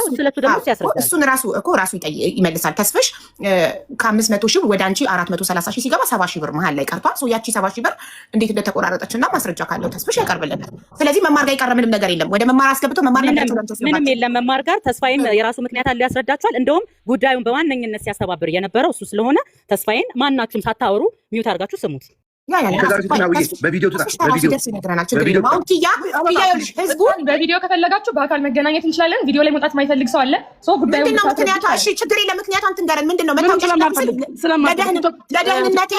ጉዳዩ ስለቱ ደግሞ ሲያስረዳል እሱን ራሱ ይመልሳል። ተስፍሽ ከ500 ሺህ ወደ አንቺ 430 ሺህ ሲገባ 70 ሺህ ብር መሀል ላይ ቀርቷል። ሰው ያቺ 70 ሺህ ብር እንዴት እንደተቆራረጠችና ማስረጃ ካለው ተስፍሽ ያቀርብልናል። ስለዚህ መማር ጋር የቀረ ምንም ነገር የለም። ወደ መማር አስገብቶ መማር ምንም የለም። መማር ጋር ተስፋዬም የራሱ ምክንያት አለ ያስረዳቸዋል። እንደውም ጉዳዩን በዋነኝነት ሲያስተባብር የነበረው እሱ ስለሆነ ተስፋዬን ማናችሁም ሳታወሩ ሚውት አድርጋችሁ ስሙት። በቪዲዮ ከፈለጋችሁ በአካል መገናኘት እንችላለን። ቪዲዮ ላይ መውጣት የማይፈልግ ሰው አለ። ምንድነው ምክንያቷ? እሺ ችግር የለም። ምክንያቷን ትንገረን። ምንድነው ለደህንነቴ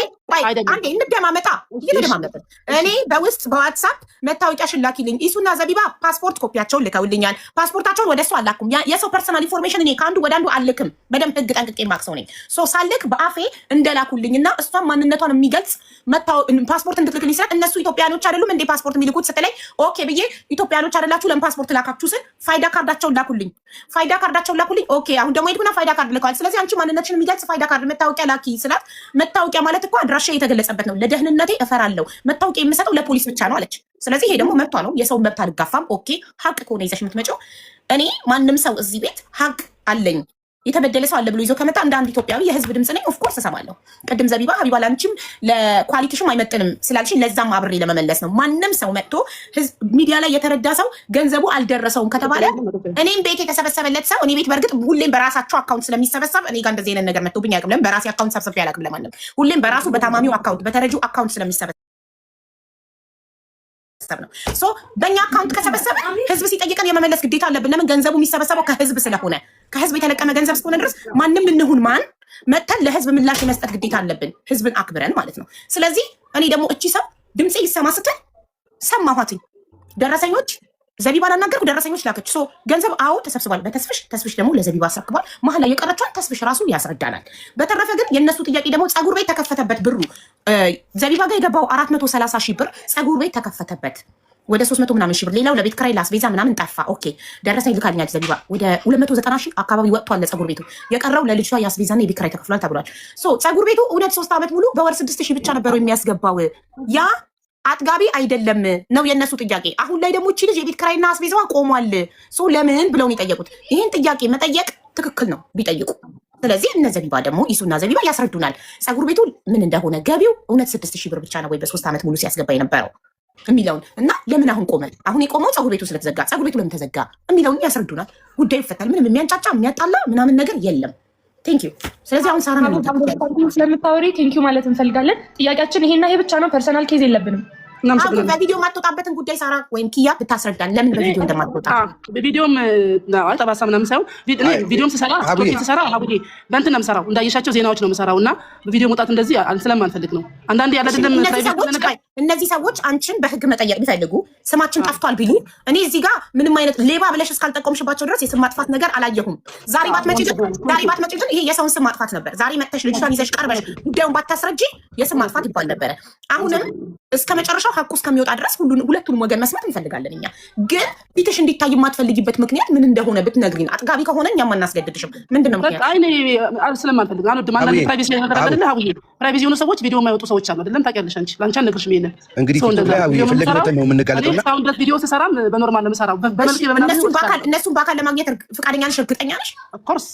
አንዴ እንደማመጣ እየተደማመጥን እኔ በውስጥ በዋትሳፕ መታወቂያሽን ላኪልኝ። ኢሱና ዘቢባ ፓስፖርት ኮፒያቸውን ልከውልኛል። ፓስፖርታቸውን ወደ እሱ አላኩም። የሰው ፐርሰናል ኢንፎርሜሽን እኔ ከአንዱ ወደ አንዱ አልክም። በደንብ ህግ ጠንቅቄ ማክሰው ነኝ። ሳልክ በአፌ እንደላኩልኝና እሷን ማንነቷን የሚገልጽ ፓስፖርት እንድትልክልኝ ስላት እነሱ ኢትዮጵያኖች አይደሉም እንዴ ፓስፖርት የሚልኩት ስትለኝ ኦኬ ብዬ ኢትዮጵያኖች አይደላችሁ ለምን ፓስፖርት ላካችሁ ስል ፋይዳ ካርዳቸውን ላኩልኝ። ኦኬ አሁን ደግሞ ሄድኩና ፋይዳ ካርድ ልከዋል። ስለዚህ አንቺ ማንነትሽን የሚገልጽ ፋይዳ ካርድ መታወቂያ ላኪ ስላት መታወቂያ ማለት እኮ አድራሻ የተገለጸበት ነው። ለደህንነቴ እፈራለሁ። መታወቂያ የምሰጠው ለፖሊስ ብቻ ነው አለች። ስለዚህ ይሄ ደግሞ መብቷ ነው። የሰውን መብት አልጋፋም። ኦኬ ሀቅ ከሆነ ይዘሽ የምትመጪው እኔ ማንም ሰው እዚህ ቤት ሀቅ አለኝ የተበደለ ሰው አለ ብሎ ይዞ ከመጣ እንደ አንድ ኢትዮጵያዊ የህዝብ ድምጽ ነኝ። ኦፍኮርስ እሰማለሁ። ቅድም ዘቢባ ሀቢባ ላንቺም ለኳሊቲሽም አይመጥንም ስላልሽኝ ለዛም አብሬ ለመመለስ ነው። ማንም ሰው መጥቶ ሚዲያ ላይ የተረዳ ሰው ገንዘቡ አልደረሰውም ከተባለ እኔም ቤት የተሰበሰበለት ሰው እኔ ቤት በእርግጥ ሁሌም በራሳቸው አካውንት ስለሚሰበሰብ እኔ ጋር እንደዚህ አይነት ነገር መጥቶብኝ አያውቅም። ለምን በራሴ አካውንት ሰብስቤ አላውቅም ለማንም። ሁሌም በራሱ በታማሚው አካውንት በተረጂው አካውንት ስለሚሰበሰብ ነው። በእኛ አካውንት ከሰበሰበ ህዝብ ሲጠይቀን የመመለስ ግዴታ አለብን። ለምን ገንዘቡ የሚሰበሰበው ከህዝብ ስለሆነ ከህዝብ የተለቀመ ገንዘብ እስከሆነ ድረስ ማንም እንሁን ማን መተን ለህዝብ ምላሽ የመስጠት ግዴታ አለብን፣ ህዝብን አክብረን ማለት ነው። ስለዚህ እኔ ደግሞ እቺ ሰው ድምፄ ይሰማ ስትል ሰማኋትኝ። ደረሰኞች ዘቢባን አናገርኩ፣ ደረሰኞች ላከች። ገንዘብ አዎ ተሰብስቧል ተስፍሽ ደግሞ ለዘቢባ አስረክቧል። መሀል ላይ የቀረችዋን ተስፍሽ ራሱ ያስረዳናል። በተረፈ ግን የእነሱ ጥያቄ ደግሞ ፀጉር ቤት ተከፈተበት ብሩ ዘቢባ ጋር የገባው 430 ሺህ ብር ፀጉር ቤት ተከፈተበት ወደ 300 ምናምን ሺህ ብር፣ ሌላው ለቤት ክራይ ለአስቤዛ ምናምን ጠፋ። ኦኬ ደረሰኝ ልካልኛለች ዘቢባ ወደ 290 ሺህ አካባቢ ወጥቷል ለፀጉር ቤቱ። የቀረው ለልጅቷ የአስቤዛና የቤት ክራይ ተከፍሏል ተብሏል። ፀጉር ቤቱ እውነት 3 ዓመት ሙሉ በወር 6 ሺህ ብቻ ነበረው የሚያስገባው። ያ አጥጋቢ አይደለም ነው የነሱ ጥያቄ። አሁን ላይ ደግሞ እቺ ልጅ የቤት ክራይና አስቤዛዋ ቆሟል። ለምን ብለው ነው የጠየቁት። ይህን ጥያቄ መጠየቅ ትክክል ነው ቢጠይቁ። ስለዚህ እነ ዘቢባ ደግሞ ኢሱና ዘቢባ ያስረዱናል ፀጉር ቤቱ ምን እንደሆነ፣ ገቢው እውነት 6 ሺህ ብር ብቻ ነው ወይ በ3 ዓመት ሙሉ ሲያስገባ የነበረው የሚለውን እና ለምን አሁን ቆመ፣ አሁን የቆመው ፀጉር ቤቱ ስለተዘጋ ፀጉር ቤቱ ለምን ተዘጋ የሚለውን ያስረዱናል። ጉዳዩ ይፈታል። ምንም የሚያንጫጫ የሚያጣላ ምናምን ነገር የለም። ቴንኪዩ። ስለዚህ አሁን ሳራ ስለምታወሪ ቴንኪዩ ማለት እንፈልጋለን። ጥያቄያችን ይሄና ይሄ ብቻ ነው። ፐርሰናል ኬዝ የለብንም። በቪዲዮ ማትወጣበትን ጉዳይ ሳራ ወይም ኪያ ብታስረዳን ለምን በቪዲዮ እንደማትወጣ። በቪዲዮም ጠባሳ ምናምን ሳይሆን ቪዲዮም ስሰራ ሀቡዴ በእንትን ነው የምሰራው፣ እንዳየሻቸው ዜናዎች ነው የምሰራው እና በቪዲዮ መውጣት እንደዚህ ስለማንፈልግ ነው። አንዳንዴ ያለ አይደለም እነዚህ ሰዎች አንቺን በህግ መጠየቅ ቢፈልጉ ስማችን ጠፍቷል ቢሉ እኔ እዚህ ጋር ምንም አይነት ሌባ ብለሽ እስካልጠቆምሽባቸው ድረስ የስም ማጥፋት ነገር አላየሁም። ዛሬ ባትመጪ ግን ይሄ የሰውን ስም ማጥፋት ነበር። ዛሬ መጥተሽ ልጅቷን ይዘሽ ቀርበሽ ጉዳዩን ባታስረጂ የስም ማጥፋት ይባል ነበረ። አሁንም እስከ መጨረሻው ሀቁ እስከሚወጣ ድረስ ሁለቱንም ወገን መስማት እንፈልጋለን። እኛ ግን ፊትሽ እንዲታይ የማትፈልጊበት ምክንያት ምን እንደሆነ ብትነግሪን፣ አጥጋቢ ከሆነ እኛም አናስገድድሽም። ምንድነው ምክንያት? ስለማንፈልግ ፕራይቬሲ የሆኑ ሰዎች ቪዲዮ የማይወጡ ሰዎች አሉ አይደለም? ታውቂያለሽ አንቺ ላንቺ አልነግርሽም። ይሄንን እንግዲህ ነው የምንጋለጠውና ቪዲዮ ስሰራም በኖርማል ነው የምሰራው። እነሱን በአካል ለማግኘት ፈቃደኛ ነሽ? እርግጠኛ ነሽ? ኦፍኮርስ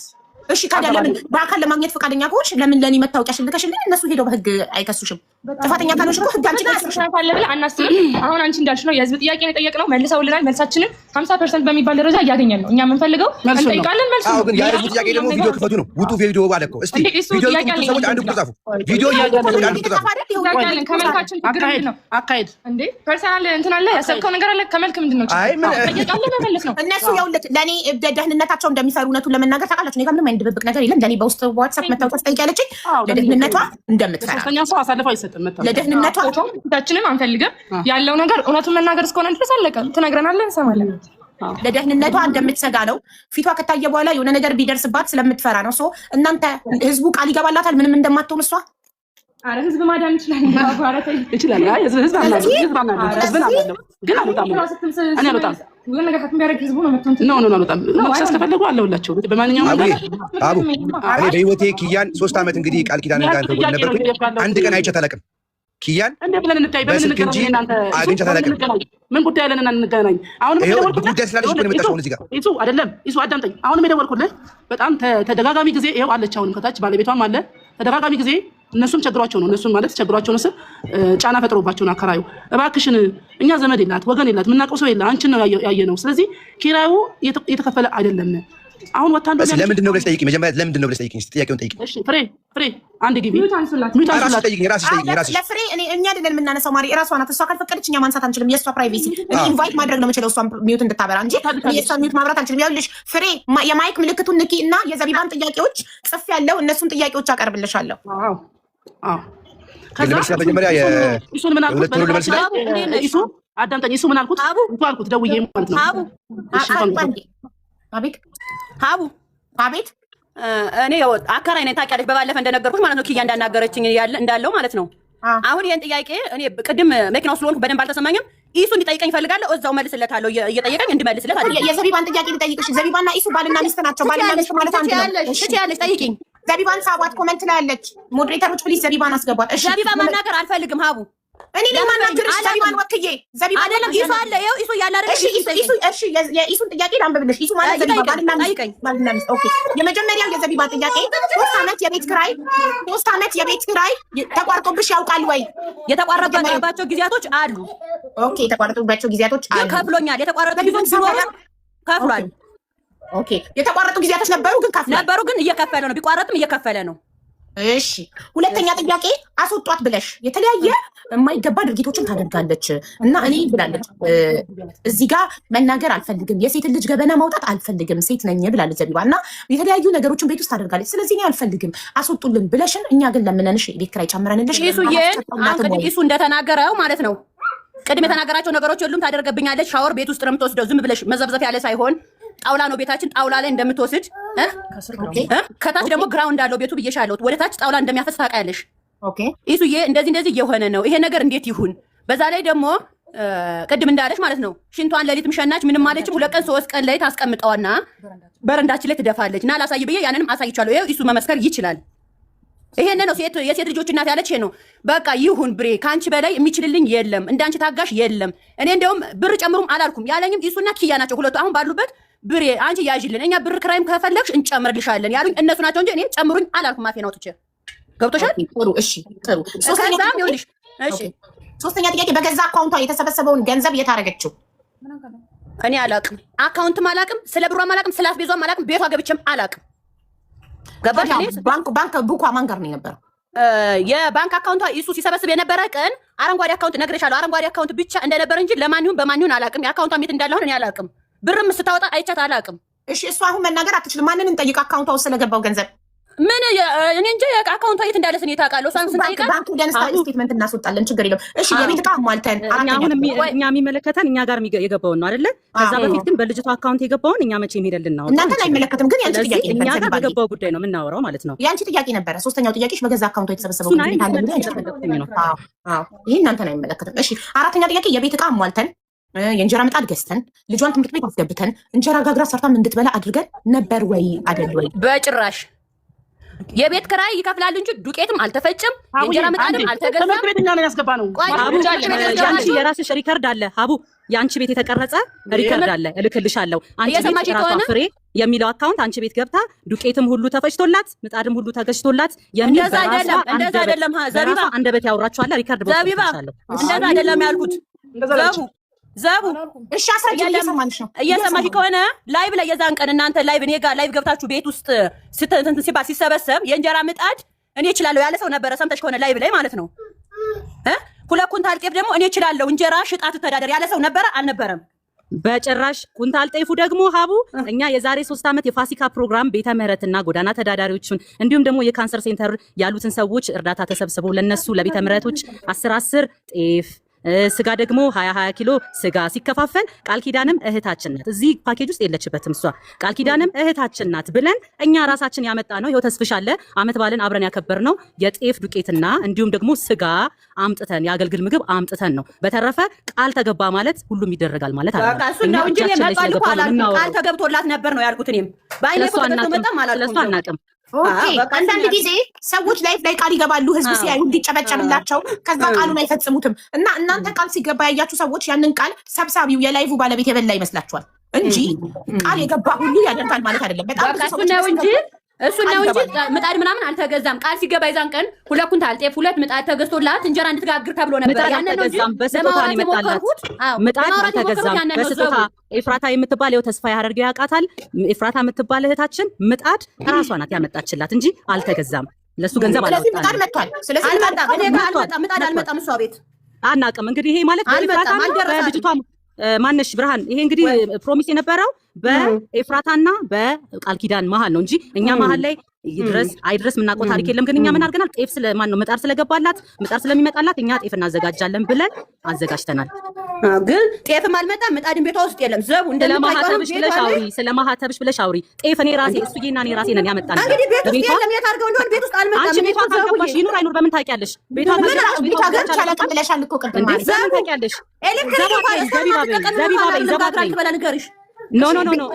እሺ ታዲያ ለምን በአካል ለማግኘት ፈቃደኛ ከሆንሽ ለምን ለኔ መታወቂያሽን ልከሽልኝ እነሱ ሄደው በህግ አይከሱሽም? ጥፋተኛ ካልሆንሽ እኮ ህግ አንቺን አያስርሽም ካለ ብለህ አናስብም። አሁን አንቺ እንዳልሽ ነው የህዝብ ጥያቄ ነው የጠየቅነው፣ መልሰውልናል። መልሳችንን 50% በሚባል ደረጃ እያገኘን ነው። እኛ የምንፈልገው እንጠይቃለን፣ መልሱ ነው። ግን የህዝብ ጥያቄ ደግሞ ቪዲዮ ክፈቱ ነው። ውጡ ቪዲዮ ባለ እኮ እስቲ ቪዲዮ ሰዎች አንድ ቁጥር ጻፉ። ቪዲዮ ያያለን ከመልካችን ችግር ነው። አካሄድ እንዴ ፐርሰናል እንትን አለ ያሰብከው ነገር አለ ከመልክ ምንድን ነው ጠይቃለን፣ መመለስ ነው። እነሱ ያውለት ለኔ ደህንነታቸው እንደሚፈሩ እውነቱን ለመናገር ታውቃላችሁ። እኔ ጋር ምንም አይነት ድብቅ ነገር የለም። ለኔ በውስጥ ዋትስአፕ መታወቂያ ጠይቃለችኝ። ለደህንነቷ እንደምትፈራ ሰው አሳልፎ አይሰጥም። ለደህንነቷ ሁላችንም አንፈልግም። ያለው ነገር እውነቱን መናገር እስከሆነ ድረስ አለቀ። ትነግረናለህ፣ እንሰማለን። ለደህንነቷ እንደምትሰጋ ነው። ፊቷ ከታየ በኋላ የሆነ ነገር ቢደርስባት ስለምትፈራ ነው። እናንተ ህዝቡ ቃል ይገባላታል ምንም እንደማትሆን እሷ። አረ ህዝብ ማዳን ይችላል ይችላል። አይ ህዝብ አናለው ግን አልወጣም። እኔ አልወጣም። ሁሉ ነገር ሀክም ቢያደርግ ህዝቡ ነው መጥቶ ነው አልወጣም። መክሰስ ከፈለጉ አለውላቸው በማንኛውም ነገር እኔ በህይወቴ ኪያን 3 ዓመት እንግዲህ ቃል ኪዳን ጋር ነበር። አንድ ቀን አይቼ አላውቅም። ኪያን እንደ ብለን እንታይ በስልክ እንጂ አግኝቻት አላውቅም። ምን ጉዳይ አለንና እንገናኝ? አሁን ጉዳይ ስላለሽ እኮ ነው የመጣሽው እዚህ ጋር። ይሱ አይደለም ይሱ አዳምጠኝ። አሁንም የደወልኩልህ በጣም ተደጋጋሚ ጊዜ ይኸው አለች። አሁንም ከታች ባለቤቷም አለ። ተደጋጋሚ ጊዜ እነሱም ቸግሯቸው ነው እነሱም ማለት ቸግሯቸው ነው ጫና ፈጥሮባቸው ነው አከራዩ። እባክሽን እኛ ዘመድ የላት ወገን የላት የምናውቀው ሰው የለ አንቺን ነው ያየነው። ስለዚህ ኪራዩ እየተከፈለ አይደለም። አሁን ወታንዶ ለምንድን ነው ብለሽ ጠይቂኝ። መጀመሪያ ለምንድን ነው ብለሽ ጠይቂኝ። ጥያቄውን ጠይቂኝ። እሺ ፍሬ አንድ ግቢ ራስሽ ጠይቂኝ። ለፍሬ እኛ አይደለን የምናነሳው ማሪ እራሷ ናት። እሷ ካልፈቀደች እኛ ማንሳት አንችልም። የእሷ ፕራይቬሲ እኔ ኢንቫይት ማድረግ ነው የምችለው እሷን ሚውት እንድታበራ እንጂ የእሷን ሚውት ማብራት አንችልም። ይኸውልሽ ፍሬ የማይክ ምልክቱን ንኪ እና የዘቢባን ጥያቄዎች ጽፍ ያለው እነሱን ጥያቄዎች አቀርብልሻለሁ። ከዛ መጀመሪያ እሱን ምን አልኩት? እሱ አዳምጠኝ። እሱ ምን አልኩት? አልኩት ደውዬ ማለት ነው። አቤት ሀቡ አቤት እኔ አከራይ ነኝ ታውቂያለሽ። በባለፈ እንደነገርኩሽ ማለት ነው ኪያ እንዳናገረችኝ እንዳለው ማለት ነው። አሁን ይሄን ጥያቄ እኔ ቅድም መኪናው ስለሆንኩ በደንብ አልተሰማኝም። ኢሱ እንዲጠይቀኝ ፈልጋለሁ። እዛው መልስለታለሁ። እየጠየቀኝ እንድመልስለት አይደል። የዘቢባን ጥያቄ ልጠይቅሽ። ዘቢባና ኢሱ ባልና ሚስት ናቸው። ባልና ሚስት ማለት አንድ ነው። እሺ ያለሽ ጠይቂኝ። ዘቢባን ሳቧት ኮሜንት ላይ ያለች ሞዴሬተሮች ፕሊዝ ዘቢባን አስገቧት። እሺ ዘቢባ ማናገር አልፈልግም ሀቡ እኔ ለማናገርሽ ዘቢባን ወክዬ ዘቢባ አይደለም ኢሱ አለ ይኸው ኢሱ ያለ አይደል። እሺ የኢሱን ጥያቄ ላንብብልሽ። ኢሱ ማለት ዘቢባ ባልና ሚስት ኦኬ። የመጀመሪያው የዘቢባ ጥያቄ 3 ዓመት የቤት ኪራይ ተቋርጦብሽ ያውቃል ወይ? የተቋረጠባቸው ጊዜያቶች አሉ። ኦኬ የተቋረጡባቸው ጊዜያቶች አሉ። ከፍሎኛል። የተቋረጠ ጊዜያቶች ሲኖሩ ከፍሏል። ኦኬ የተቋረጡ ጊዜያቶች ነበሩ ግን እየከፈለ ነው። ቢቋረጥም እየከፈለ ነው። እሺ ሁለተኛ ጥያቄ አስወጧት ብለሽ የተለያየ የማይገባ ድርጊቶችን ታደርጋለች እና እኔ ብላለች እዚህ ጋር መናገር አልፈልግም፣ የሴት ልጅ ገበና ማውጣት አልፈልግም፣ ሴት ነኝ ብላለች ዘቢባ እና የተለያዩ ነገሮችን ቤት ውስጥ ታደርጋለች። ስለዚህ እኔ አልፈልግም አስወጡልን ብለሽን እኛ ግን ለምነንሽ ቤት ኪራይ ጨምረንልሽ ኢሱ እንደተናገረው ማለት ነው። ቅድም የተናገራቸው ነገሮች ሁሉም ታደርገብኛለች። ሻወር ቤት ውስጥ ነው የምትወስደው። ዝም ብለሽ መዘብዘፍ ያለ ሳይሆን ጣውላ ነው ቤታችን። ጣውላ ላይ እንደምትወስድ ከታች ደግሞ ግራውንድ አለው ቤቱ ብዬሻለሁ። ወደ ታች ጣውላ እንደሚያፈስ ታውቂያለሽ። ኢሱዬ እንደዚህ እየሆነ ነው ይሄ ነገር እንዴት ይሁን? በዛ ላይ ደግሞ ቅድም እንዳለች ማለት ነው ሽንቷን ሌሊትም ሸናች ምንም አለችም። 2 ቀን 3 ቀን ላይ ታስቀምጠዋና በረንዳችን ላይ ትደፋለች እና ላሳይ ብዬ ያንንም አሳይቻለሁ። ይሄ ኢሱ መመስከር ይችላል። ይሄን ነው የሴት ልጆች እናት ያለች ይሄ ነው። በቃ ይሁን ብሬ ካንቺ በላይ የሚችልልኝ የለም፣ እንዳንቺ ታጋሽ የለም። እኔ እንደውም ብር ጨምሩም አላልኩም። ያለኝም ኢሱና ኪያ ናቸው ሁለቱ አሁን ባሉበት። ብሬ አንቺ ያዥልን፣ እኛ ብር ክራይም ከፈለግሽ እንጨምርልሻለን ያሉኝ እነሱ ናቸው እንጂ እኔ ጨምሩኝ አላልኩም። ማፌ ነው ትቼ ገብቶሻል። ጥሩ እሺ፣ ጥሩ ሶስተኛ ጥያቄ በገዛ አካውንቷ የተሰበሰበውን ገንዘብ የታረገችው እኔ አላቅም። አካውንትም አላቅም፣ ስለ ብሯም አላቅም፣ ስለ አስቤዟም አላቅም፣ ቤቷ ገብቼም አላቅም። ገባሽ? ባንክ ቡኳ ማን ጋር ነው የነበረው? የባንክ አካውንቷ ኢሱ ሲሰበስብ የነበረ ቀን አረንጓዴ አካውንት ነግሬሻለሁ። አረንጓዴ አካውንት ብቻ እንደነበረ እንጂ ለማን ይሁን በማን ይሁን አላቅም። የአካውንቷ ሜት እንዳለሆን እኔ አላቅም። ብርም ስታወጣ አይቻት አላቅም። እሺ እሱ አሁን መናገር አትችልም። ማንን እንጠይቅ? አካውንቷ ውስጥ ስለገባው ገንዘብ ምን እኔ እንጂ አካውንቷ የት እንዳለ ስኔ ታውቃለሁ። ሳን ስንጠይቃ ባንክ ደንስታ ስቴትመንት እናስወጣለን። ችግር የለውም። እሺ የቤት ዕቃ ሟልተን አሁን እኛ የሚመለከተን እኛ ጋር የገባውን ነው አይደለ? ከዛ በፊት ግን በልጅቷ አካውንት የገባውን እኛ መቼም ሄደልን ነው። እናንተን አይመለከትም። ግን ያንቺ ጥያቄ እኛ ጋር በገባው ጉዳይ ነው የምናወራው ማለት ነው። ያንቺ ጥያቄ ነበረ። ሶስተኛው ጥያቄሽ በገዛ አካውንቷ የተሰበሰበው ጉዳይ ይሄ እናንተን አይመለከትም። እሺ አራተኛ ጥያቄ የቤት ዕቃ ሟልተን የእንጀራ ምጣድ ገዝተን ልጇን ትምህርት ቤት አስገብተን እንጀራ ጋግራ ሰርታም እንድትበላ አድርገን ነበር ወይ አይደል ወይ? በጭራሽ። የቤት ክራይ ይከፍላል እንጂ ዱቄትም አልተፈጭም፣ የእንጀራ ምጣድም አልተገዛም። ትምህርት ቤት እኛ ነን ያስገባ ነው። ያንቺ የራስሽ ሪከርድ አለ ሀቡ፣ ያንቺ ቤት የተቀረጸ ሪከርድ አለ፣ እልክልሻለሁ። አንቺ ቤት ራሷ ፍሬ የሚለው አካውንት አንቺ ቤት ገብታ ዱቄትም ሁሉ ተፈጭቶላት ምጣድም ሁሉ ተገዝቶላት እንደዛ አይደለም ዘቢባ፣ አንደበት ያወራችኋል። ሪከርድ ቦታሻለሁ። እንደዛ አይደለም ያልኩት ዘቡ። እሺ አስረጅ። እየሰማንሽ ነው። እየሰማሽ ከሆነ ላይቭ ላይ የዛን ቀን እናንተ ላይቭ እኔ ጋር ላይቭ ገብታችሁ ቤት ውስጥ ሲሰበሰብ የእንጀራ ምጣድ እኔ እችላለሁ ያለ ሰው ነበረ። ሰምተሽ ከሆነ ላይቭ ላይ ማለት ነው 2 ኩንታል ጤፍ ደግሞ እኔ እችላለሁ እንጀራ ሽጣት ተዳደር ያለ ሰው ነበረ አልነበረም? በጭራሽ። ኩንታል ጤፉ ደግሞ ሀቡ እኛ የዛሬ 3 ዓመት የፋሲካ ፕሮግራም ቤተ ምህረትና ጎዳና ተዳዳሪዎችን እንዲሁም ደግሞ የካንሰር ሴንተር ያሉትን ሰዎች እርዳታ ተሰብስበው ለነሱ ለቤተ ምህረቶች 10 ጤፍ ስጋ ደግሞ 20 ኪሎ ስጋ ሲከፋፈል ቃል ኪዳንም እህታችን ናት። እዚህ ፓኬጅ ውስጥ የለችበትም እሷ። ቃል ኪዳንም እህታችን ናት ብለን እኛ ራሳችን ያመጣ ነው። ይኸው ተስፍሻለ አመት ባለን አብረን ያከበር ነው የጤፍ ዱቄትና እንዲሁም ደግሞ ስጋ አምጥተን የአገልግል ምግብ አምጥተን ነው። በተረፈ ቃል ተገባ ማለት ሁሉም ይደረጋል ማለት አለ። በቃ እሱ ነው እንጂ ቃል ተገብቶላት ነበር ነው ያልኩት። እኔም ባይኔ ተገብቶ መጣ ማለት ነው። ለሷ አናቅም አንዳንድ ጊዜ ሰዎች ላይፍ ላይ ቃል ይገባሉ፣ ህዝብ ሲያዩ እንዲጨበጨብላቸው፣ ከዛ ቃሉን አይፈጽሙትም። እና እናንተ ቃል ሲገባ ያያችሁ ሰዎች ያንን ቃል ሰብሳቢው የላይቭ ባለቤት የበላ ይመስላችኋል እንጂ ቃል የገባ ሁሉ ያደርጋል ማለት አይደለም። በጣም እሱ ነው እንጂ ምጣድ ምናምን አልተገዛም። ቃል ሲገባ ይዛን ቀን 2 ኩንታል ጤፍ 2 ምጣድ ተገዝቶላት እንጀራ እንድትጋግር ተብሎ ነበር። ያንን ነው እንጂ በስጦታ ነው የመጣላት። ምጣድ አልተገዛም በስጦታ። ኤፍራታ የምትባል ተስፋ ያደርገው ያውቃታል። ኤፍራታ የምትባል እህታችን ምጣድ ራሷ ናት ያመጣችላት እንጂ አልተገዛም። ለሱ ገንዘብ አላወጣም። ምጣድ መጥቷል። ስለዚህ ምጣድ አልመጣም እሷ ቤት አናውቅም። እንግዲህ ይሄ ማለት ኤፍራታ ልጅቷ ማነሽ ብርሃን፣ ይሄ እንግዲህ ፕሮሚስ የነበረው በኤፍራታና በቃል ኪዳን መሀል ነው እንጂ እኛ መሀል ላይ ይድረስ አይድረስ የምናውቀው ታሪክ የለም። ግን እኛ ምን አድርገናል? ጤፍ ስለማን ነው ምጣድ ስለገባላት ምጣድ ስለሚመጣላት እኛ ጤፍ እናዘጋጃለን ብለን አዘጋጅተናል። ግን ጤፍም አልመጣም፣ ምጣድን ቤቷ ውስጥ የለም። ዘቡ እንደማሃተብሽ ብለሽ አውሪ፣ ስለማሃተብሽ ብለሽ አውሪ። ጤፍ እኔ ራሴ እሱዬና እኔ ራሴ ነን ያመጣን። እንግዲህ ቤት ውስጥ የለም። የት አድርገው እንደሆነ ቤት ውስጥ አልመጣም። አንቺ ቤቷ ካልገባሽ ይኑር አይኑር በምን ታውቂያለሽ? ቤቷ ካልገባሽ ቤቷ ካልገባሽ ቻለቀም ብለሻል እኮ ቅድም ማለት በምን ታውቂያለሽ? ኖ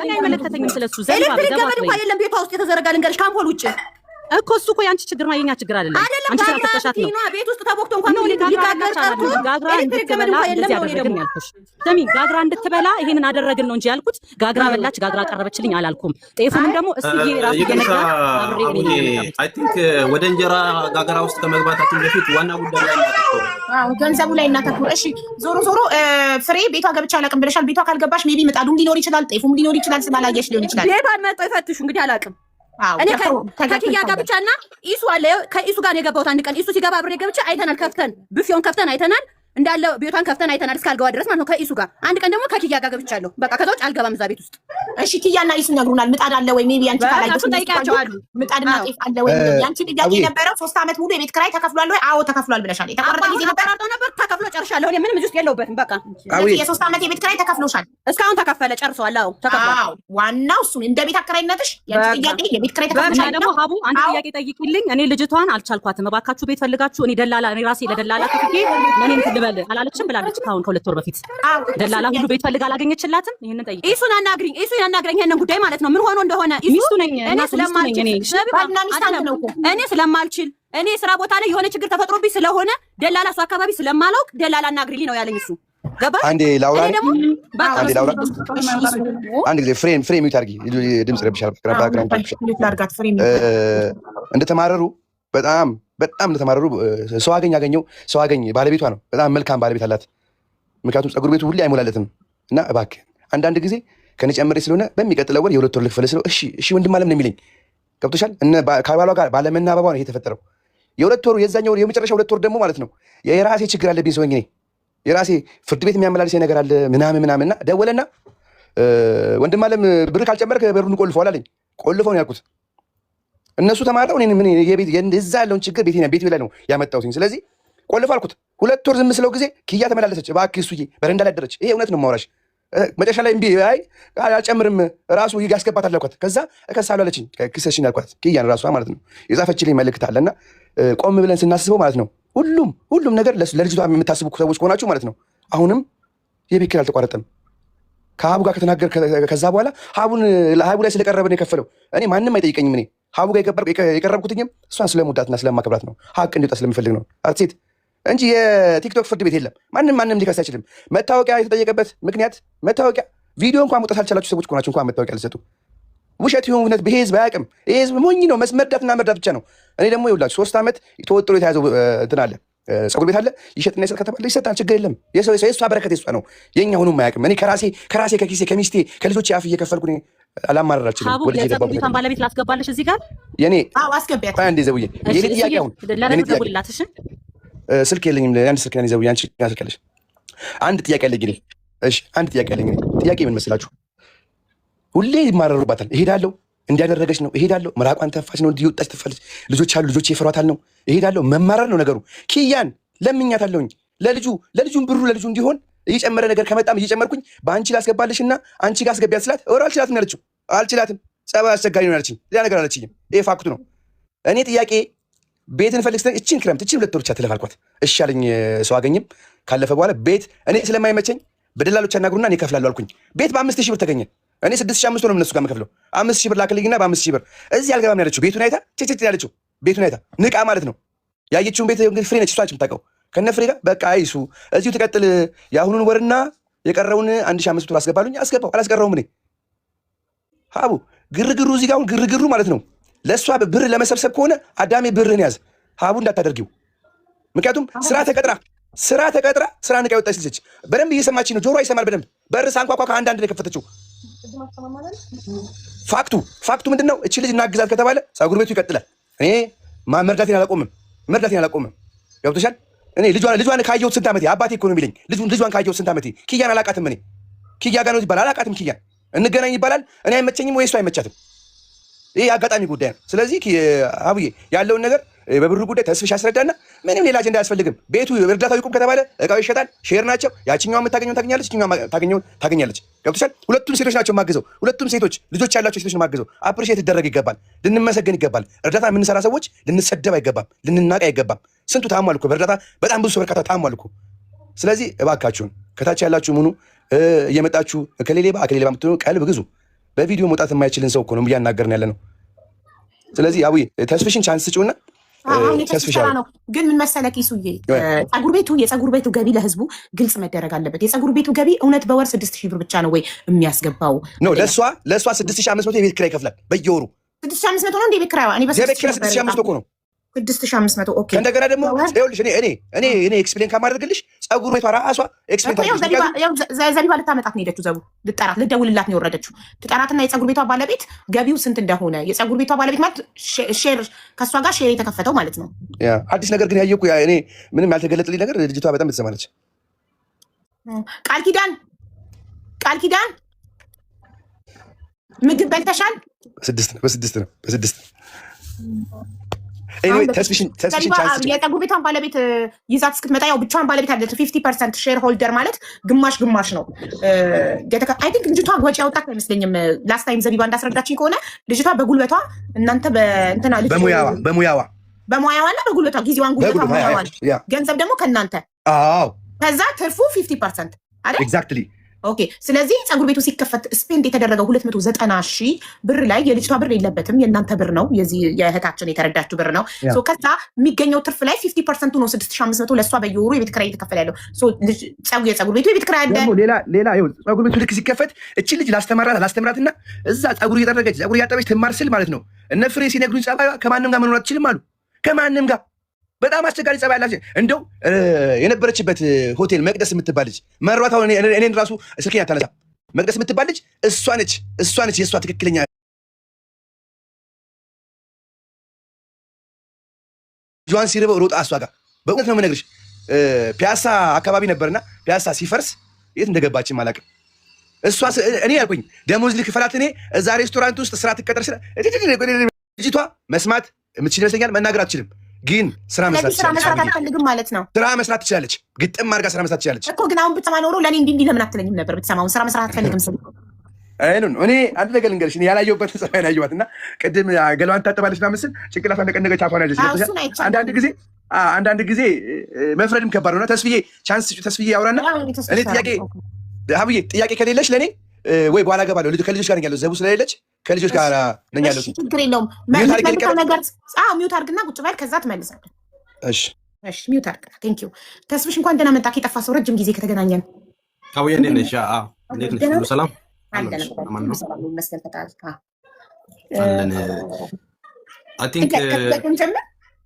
እኔ አይመለከተኝም ስለሱ። ኤሌክትሪክ ገመድ እንኳን የለም ቤቷ ውስጥ የተዘረጋ ልንገርሽ፣ ከአምፖል ውጭ እኮ እሱ እኮ ያንቺ ችግር ነው የኛ ችግር አይደለም። አንቺ ስለተከሻት ነው ቤት ውስጥ ተቦክቶ እንኳን ሊጋገር ቀርቶ ኤሌክትሪክ ገመድ እንኳን የለም ነው ደግሞ ያልኩሽ። ስሚ ጋግራ እንድትበላ ይሄንን አደረግን ነው እንጂ ያልኩት ጋግራ በላች ጋግራ ቀረበችልኝ አላልኩም። ጤፉንም ደግሞ እስቲ ራሱ የነጋ አብሬ አይ ቲንክ ወደ እንጀራ ጋገራ ውስጥ ከመግባታችን በፊት ዋና ጉዳይ ላይ እናተኩር። ገንዘቡ ላይ እናተኩር። እሺ ዞሮ ፍሬ ቤቷ ገብቻ አላውቅም ብለሻል። ቤቷ ካልገባሽ ሜቢ ምጣዱም ሊኖር ይችላል፣ ጤፉም ሊኖር ይችላል፣ ስላላየሽ ሊሆን ይችላል። ቤቷን መጥቶ ይፈትሹ እንግዲህ አላውቅም። እኔ ከኪያ ጋር ብቻና ኢሱ አለ። ከኢሱ ጋር ነው የገባሁት። አንድ ቀን ኢሱ ሲገባ አብሬ ገብቼ አይተናል። ከፍተን ብፌውን ከፍተን አይተናል። እንዳለ ቤቷን ከፍተን አይተናል እስካልገባ ድረስ ማለት ነው ከኢሱ ጋር። አንድ ቀን ደግሞ ከኪያ ጋር ገብቻለሁ። በቃ ከዛ ውጭ አልገባም እዛ ቤት ውስጥ። እሺ ኪያና ኢሱ ነግሩናል። ምጣድ አለ ወይ ሜቢ አንቺ ካላየሽ ጠይቂያቸዋለሁ። ምጣድና ጤፍ አለ ወይ? ያንቺ ጥያቄ የነበረው 3 ዓመት ሙሉ የቤት ኪራይ ተከፍሏል ወይ? አዎ ተከፍሏል ብለሻል። የተቆረጠ ጊዜ ነበር ተከፍሎ ጨርሻለሁ። እኔ ምንም ውስጥ የለውበትም። በቃ የ3 ዓመት የቤት ኪራይ ተከፍሎሻል። እስካሁን ተከፈለ ጨርሷል። አዎ ተከፍሏል። አዎ ዋናው እሱ እንደ ቤት አከራይነትሽ ያንቺ ጥያቄ የቤት ኪራይ ተከፍሎሻል። ደግሞ ሀቡ አንድ ጥያቄ ጠይቂልኝ። እኔ ልጅቷን አልቻልኳትም። እባካችሁ ቤት ፈልጋችሁ እኔ ደላላ እኔ ራሴ ለደላላ ከፍዬ ለኔ እንትን ልበል አላለችም ብላለች። ካሁን ከ2 ወር በፊት ደላላ ሁሉ ቤት ፈልጋ አላገኘችላትም። ይሄንን ጠይቂ። ኢሱን አናግሪኝ። ኢሱ ያናግረኝ ይሄንን ጉዳይ ማለት ነው ምን ሆኖ እንደሆነ። ሚስቱ ነኝ እኔ ስለማልችል እኔ ስለማልችል እኔ ስራ ቦታ ላይ የሆነ ችግር ተፈጥሮብኝ ስለሆነ ደላላ እሱ አካባቢ ስለማላውቅ ደላላ አናግሪልኝ ነው ያለኝ እሱ። ገባሽ? አንዴ ላውራ አንድ ጊዜ ፍሬም ሚዩት አድርጊ። ድምጽ ረብሻል። እንደተማረሩ በጣም እንደተማረሩ ሰው አገኘው ባለቤቷ ነው። በጣም መልካም ባለቤት አላት። ምክንያቱም ፀጉር ቤቱ ሁሌ አይሞላለትም እና እባክህ አንዳንድ ጊዜ ከኔ ጨምሬ ስለሆነ በሚቀጥለው ወር የ2 ወር ልክፈል ስለው እሺ ወንድም አለም ነው የሚለኝ። ገብቶሻል? ከባሏ ጋር ባለመናበቧ ነው ይሄ የተፈጠረው። የ2 ወሩ የዛኛው የመጨረሻ 2 ወር ደግሞ ማለት ነው የራሴ ችግር አለብኝ ሰውኝ እኔ የራሴ ፍርድ ቤት የሚያመላልስ ነገር አለ ምናምንና ደወለና ወንድም አለም ብር ካልጨመርክ በሩን ቆልፈዋል አለኝ። ቆልፈው ነው ያልኩት። እነሱ ተማረው እኔ ምን እዛ ያለውን ችግር ቤት ላይ ነው ያመጣሁት። ስለዚህ ቆልፈው አልኩት። 2 ወር ዝም ስለው ጊዜ ኪያ ተመላለሰች። እባክህ እሱዬ በረንዳ ላይ አደረች። ይሄ እውነት ነው የማወራሽ። መጨረሻ ላይ እምቢ አልጨምርም ራሱ ያስገባታል አልኳት። ከዛ እከሳለሁ አለችኝ። ክሰሽኝ አልኳት። ኪያን ራሷ ማለት ነው የጻፈችልኝ መልእክት አለና ቆም ብለን ስናስበው ማለት ነው ሁሉም ነገር ለልጅቷ የምታስቡ ሰዎች ከሆናችሁ ማለት ነው አሁንም የቤት ኪራይ አልተቋረጠም። ከሀቡ ጋር ከተናገር ከዛ በኋላ ሀቡ ላይ ስለቀረበ ነው የከፈለው። እኔ ማንም አይጠይቀኝም። እኔ ሀቡ ጋር የቀረብኩትኝም እሷን ስለምወዳትና ስለማከብራት ነው። ሀቅ እንዲወጣ ስለምፈልግ ነው ሴት እንጂ የቲክቶክ ፍርድ ቤት የለም። ማንም ሊከስ አይችልም። መታወቂያ የተጠየቀበት ምክንያት መታወቂያ ቪዲዮ እንኳን መውጣት አልቻላችሁ ሰዎች ከሆናችሁ እንኳን መታወቂያ ልሰጡ ውሸት ይሁን እውነት በህዝብ አያውቅም። ይሄ ህዝብ ሞኝ ነው። መርዳትና መርዳት ብቻ ነው። እኔ ደግሞ ይኸውላችሁ 3 ዓመት ተወጥሮ የተያዘው እንትን አለ ፀጉር ቤት አለ። ይሸጥና ይሰጥ ከተባለ ይሰጣል፣ ችግር የለም። የእሷ በረከት የእሷ ነው። የኛ ሆኖም አያውቅም። እኔ ከራሴ ከኪሴ ከሚስቴ ከልጆቼ አፍ እየከፈልኩ አላማረር አልችልም። ሀቡ የፀጉር ቤቷን ባለቤት ላስገባለሽ እዚህ ጋር የኔ አስገቢያት አንዴ ዘውዬ የኔ ጥያቄ አሁን ስልክ የለኝም። አንድ ስልክ ነኝ ዘውዬ አንቺ ስልክ ያለሽ አንድ ጥያቄ አለኝ እኔ። እሺ አንድ ጥያቄ አለኝ እኔ። ጥያቄ ምን መሰላችሁ? ሁሌ ይማረሩባታል። እሄዳለሁ እንዲያደረገች ነው እሄዳለሁ። ምራቋን ተፋች ነው እንዲወጣች ትፈልች። ልጆች አሉ ልጆች ይፈሯታል ነው እሄዳለሁ። መማረር ነው ነገሩ። ኪያን ለምኛታለሁኝ ለልጁን ብሩ ለልጁ እንዲሆን እየጨመረ ነገር ከመጣም እየጨመርኩኝ በአንቺ ላስገባልሽና አንቺ ጋር አስገቢያት ስላት ኧረ አልችላትም ያለችው። አልችላትም ጸባይ አስቸጋሪ ነው ያለችኝ። ሌላ ነገር አለችኝም። ይሄ ፋክቱ ነው። እኔ ጥያቄ ቤትን ፈልግ ስትለኝ እችን ክረምት 2 ወር ብቻ ትለፍ አልኳት። እሺ አለኝ። ሰው አገኝም ካለፈ በኋላ ቤት እኔ ስለማይመቸኝ በደላሎች አናግሩና እኔ እከፍላለሁ አልኩኝ። ቤት በ5,000 ብር ተገኘ። እኔ 6500 ነው እነሱ ጋር የምከፍለው። 5000 ብር ላክልኝና በ5000 ብር እዚህ አልገባም ያለችው ቤቱን አይታ ጭጭጭ ያለችው ቤቱን አይታ ንቃ ማለት ነው። ያየችውን ቤት እንግዲህ ፍሬ ነች፣ እሷ ነች የምታውቀው። ከነ ፍሬ ጋር በቃ አይሱ እዚሁ ትቀጥል። የአሁኑን ወርና የቀረውን 1500 አስገባሉኝ። አስገባው አላስቀረውም እኔ ሀቡ ግርግሩ እዚህ ጋር አሁን ግርግሩ ማለት ነው። ለእሷ ብር ለመሰብሰብ ከሆነ አዳሜ ብርህን ያዝ ሀቡ እንዳታደርጊው። ምክንያቱም ስራ ተቀጥራ ስራ ንቃ የወጣች ልጅ በደንብ እየሰማችኝ ነው። ጆሮ ይሰማል በደንብ። በር ሳንኳኳ ከአንዳንድ ነው የከፈተችው። ፋክቱ ምንድን ነው? እቺ ልጅ እናግዛት ከተባለ ፀጉር ቤቱ ይቀጥላል። እኔ መርዳቴን አላቆምም። ገብቶሻል? እኔ ልጇን ካየሁት ስንት ዓመቴ አባቴ እኮ ነው የሚለኝ። ልጇን ካየሁት ስንት ዓመቴ። ኪያን አላቃትም። እኔ ኪያ ጋር ነው ይባላል አላቃትም። ኪያን እንገናኝ ይባላል። እኔ አይመቸኝም ወይ እሱ አይመቻትም። ይህ አጋጣሚ ጉዳይ ነው። ስለዚህ አብዬ ያለውን ነገር በብሩ ጉዳይ ተስፍሽ ያስረዳና ምንም ሌላ አጀንዳ አያስፈልግም። ቤቱ እርዳታው ይቁም ከተባለ እቃው ይሸጣል። ሼር ናቸው። ያችኛዋ የምታገኘውን ታገኛለች፣ ይችኛዋ ታገኛለች። ገብቶሻል? ሁለቱም ሴቶች ናቸው ማግዘው። ሁለቱም ሴቶች ልጆች ያላቸው ሴቶች ማግዘው። አፕሪሼት ሊደረግ ይገባል። ልንመሰገን ይገባል። እርዳታ የምንሰራ ሰዎች ልንሰደብ አይገባም፣ ልንናቅ አይገባም። ስንቱ ታሟል እኮ በእርዳታ በጣም ብዙ ሰው በርካታ ታሟል እኮ። ስለዚህ እባካችሁን ከታች ያላችሁ ምኑ እየመጣችሁ ከሌሌባ የምትሆኑ ቀልብ ግዙ። በቪዲዮ መውጣት የማይችልን ሰው እኮ ነው እያናገርን ያለ ነው። ስለዚህ አቡዬ ተስፍሽን ቻንስ ስጪውና ነው። ግን ምን መሰለህ ኪሱዬ፣ የፀጉር ቤቱ ገቢ ለህዝቡ ግልጽ መደረግ አለበት። የፀጉር ቤቱ ገቢ እውነት በወር 6000 ብር ብቻ ነው ወይ የሚያስገባው? ነው ለእሷ 6500 የቤት ኪራይ ይከፍላል በየወሩ። 6500 ነው እንደ ቤት ኪራይዋ? እኔ የቤት ኪራይ 6500 እኮ ነው። 6500 ኦኬ። እንደገና ደግሞ ይኸውልሽ እኔ ኤክስፕሌን ከማድረግልሽ ፀጉር ቤቷ ራሷ ኤክስፕሌን ዘቢባ ልታመጣት ነው ሄደችው። ልጠራት ልደውልላት ነው የወረደችው። ትጠራትና የፀጉር ቤቷ ባለቤት ገቢው ስንት እንደሆነ የፀጉር ቤቷ ባለቤት ማለት ሼር ከእሷ ጋር ሼር የተከፈተው ማለት ነው። አዲስ ነገር ግን ያየኩ እኔ ምንም ያልተገለጠልኝ ነገር ልጅቷ በጣም ትሰማለች። ቃል ኪዳን ምግብ በልተሻል? በስድስት ነው የፀጉር ቤቷን ባለቤት ይዛት እስክትመጣ ያው ብቻዋን ባለቤት አለች። 50% ሼር ሆልደር ማለት ግማሽ ነው። አይ ቲንክ ልጅቷ ወጪ ያወጣት አይመስለኝም። ላስት ታይም ዘቢባ እንዳስረዳችኝ ከሆነ ልጅቷ በጉልበቷ እናንተ በሙያዋና በጉልበቷ ጊዜዋን ጉልበቷ ሙያዋን ገንዘብ ደግሞ ከእናንተ ከዛ ትርፉ 50% አይደል? ኤግዛክትሊ ኦኬ። ስለዚህ ፀጉር ቤቱ ሲከፈት ስፔንድ የተደረገው 290,000 ብር ላይ የልጅቷ ብር የለበትም፣ የእናንተ ብር ነው። የዚህ የእህታችን የተረዳችው ብር ነው። ከዛ የሚገኘው ትርፍ ላይ 50% ነው 6500 ለእሷ በየወሩ የቤት ኪራይ እየተከፈለ ያለው። የፀጉር ቤቱ የቤት ኪራይ አለ። ሌላ ፀጉር ቤቱ ልክ ሲከፈት እቺ ልጅ ላስተምራትና እዛ ፀጉር እየጠረገች ፀጉር እያጠበች ትማር ስል ማለት ነው። እነ ፍሬ ሲነግሩኝ ጸባይ ከማንም ጋር መኖር አትችልም አሉ። ከማንም ጋር በጣም አስቸጋሪ ጸባይ ያላቸው እንደው የነበረችበት ሆቴል መቅደስ የምትባል ልጅ መሯት። አሁን እኔን ራሱ ስልኬን አታነሳ። መቅደስ የምትባል ልጅ እሷ ነች የእሷ ትክክለኛ ልጇን ሲርበው ሮጣ እሷ ጋር። በእውነት ነው የምነግርሽ። ፒያሳ አካባቢ ነበርና ፒያሳ ሲፈርስ የት እንደገባችም አላውቅም። እሷ እኔ ያልኩኝ ደሞዝ ልክፈላት እኔ እዛ ሬስቶራንት ውስጥ ስራ ትቀጠር ስለ ልጅቷ መስማት የምትችል ይመስለኛል። መናገር አትችልም ግን ስራ መስራት አትፈልግም ማለት ነው። ስራ መስራት ትችላለች። ግጥም አድርጋ ስራ መስራት ትችላለች እኮ። ግን አሁን ብትሰማ ኖሮ ለእኔ እንዲህ ለምን አትለኝም ነበር? ብትሰማውን ስራ መስራት አትፈልግም ስል እኔ አንድ ነገር ልንገርሽ። ያላየሁበት ጸባይ ያየኋት እና ቅድም ገላዋን ታጠባለች ና ምስል ጭንቅላቷን እንደቀነገች አፏን ያለች። አንዳንድ ጊዜ መፍረድም ከባድ ነውና ተስፍዬ ያውራና እኔ ጥያቄ ከሌለሽ ለእኔ ወይ በኋላ ገባለሁ። ከልጆች ጋር ያለው ዘቡ ስለሌለች ከልጆች ጋር ነኝ ያለው። ችግር የለውም። ሚውት አድርግና ቁጭ በል፣ ከዛ ትመልሳለህ። እሺ ሚውት አድርግ። ቴንክ ዩ ተስፍሽ። እንኳን ደህና መጣህ። የጠፋ ሰው ረጅም ጊዜ ከተገናኘን። አውዬ እንዴት ነሽ? እንዴት ነሽ? ሰላም አለን። አይ ቲንክ ጀምር።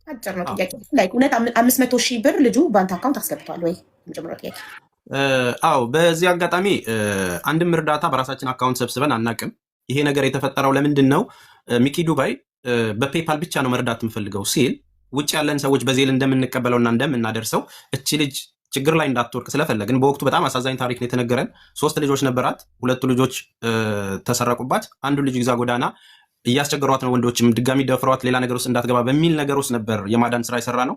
አጭር ነው ጥያቄ። እውነት 500,000 ብር ልጁ ባንክ አካውንት አስገብቷል ወይ? ጀምሮ ጥያቄ። አዎ፣ በዚህ አጋጣሚ አንድም እርዳታ በራሳችን አካውንት ሰብስበን አናቅም። ይሄ ነገር የተፈጠረው ለምንድን ነው? ሚኪ ዱባይ በፔፓል ብቻ ነው መርዳት የምፈልገው ሲል ውጭ ያለን ሰዎች በዜል እንደምንቀበለውና እንደምናደርሰው እቺ ልጅ ችግር ላይ እንዳትወርቅ ስለፈለግን በወቅቱ በጣም አሳዛኝ ታሪክ ነው የተነገረን። 3 ልጆች ነበራት። 2 ልጆች ተሰረቁባት። አንዱ ልጅ ይዛ ጎዳና እያስቸገሯት ነው። ወንዶችም ድጋሚ ደፍረዋት ሌላ ነገር ውስጥ እንዳትገባ በሚል ነገር ውስጥ ነበር የማዳን ስራ የሰራ ነው።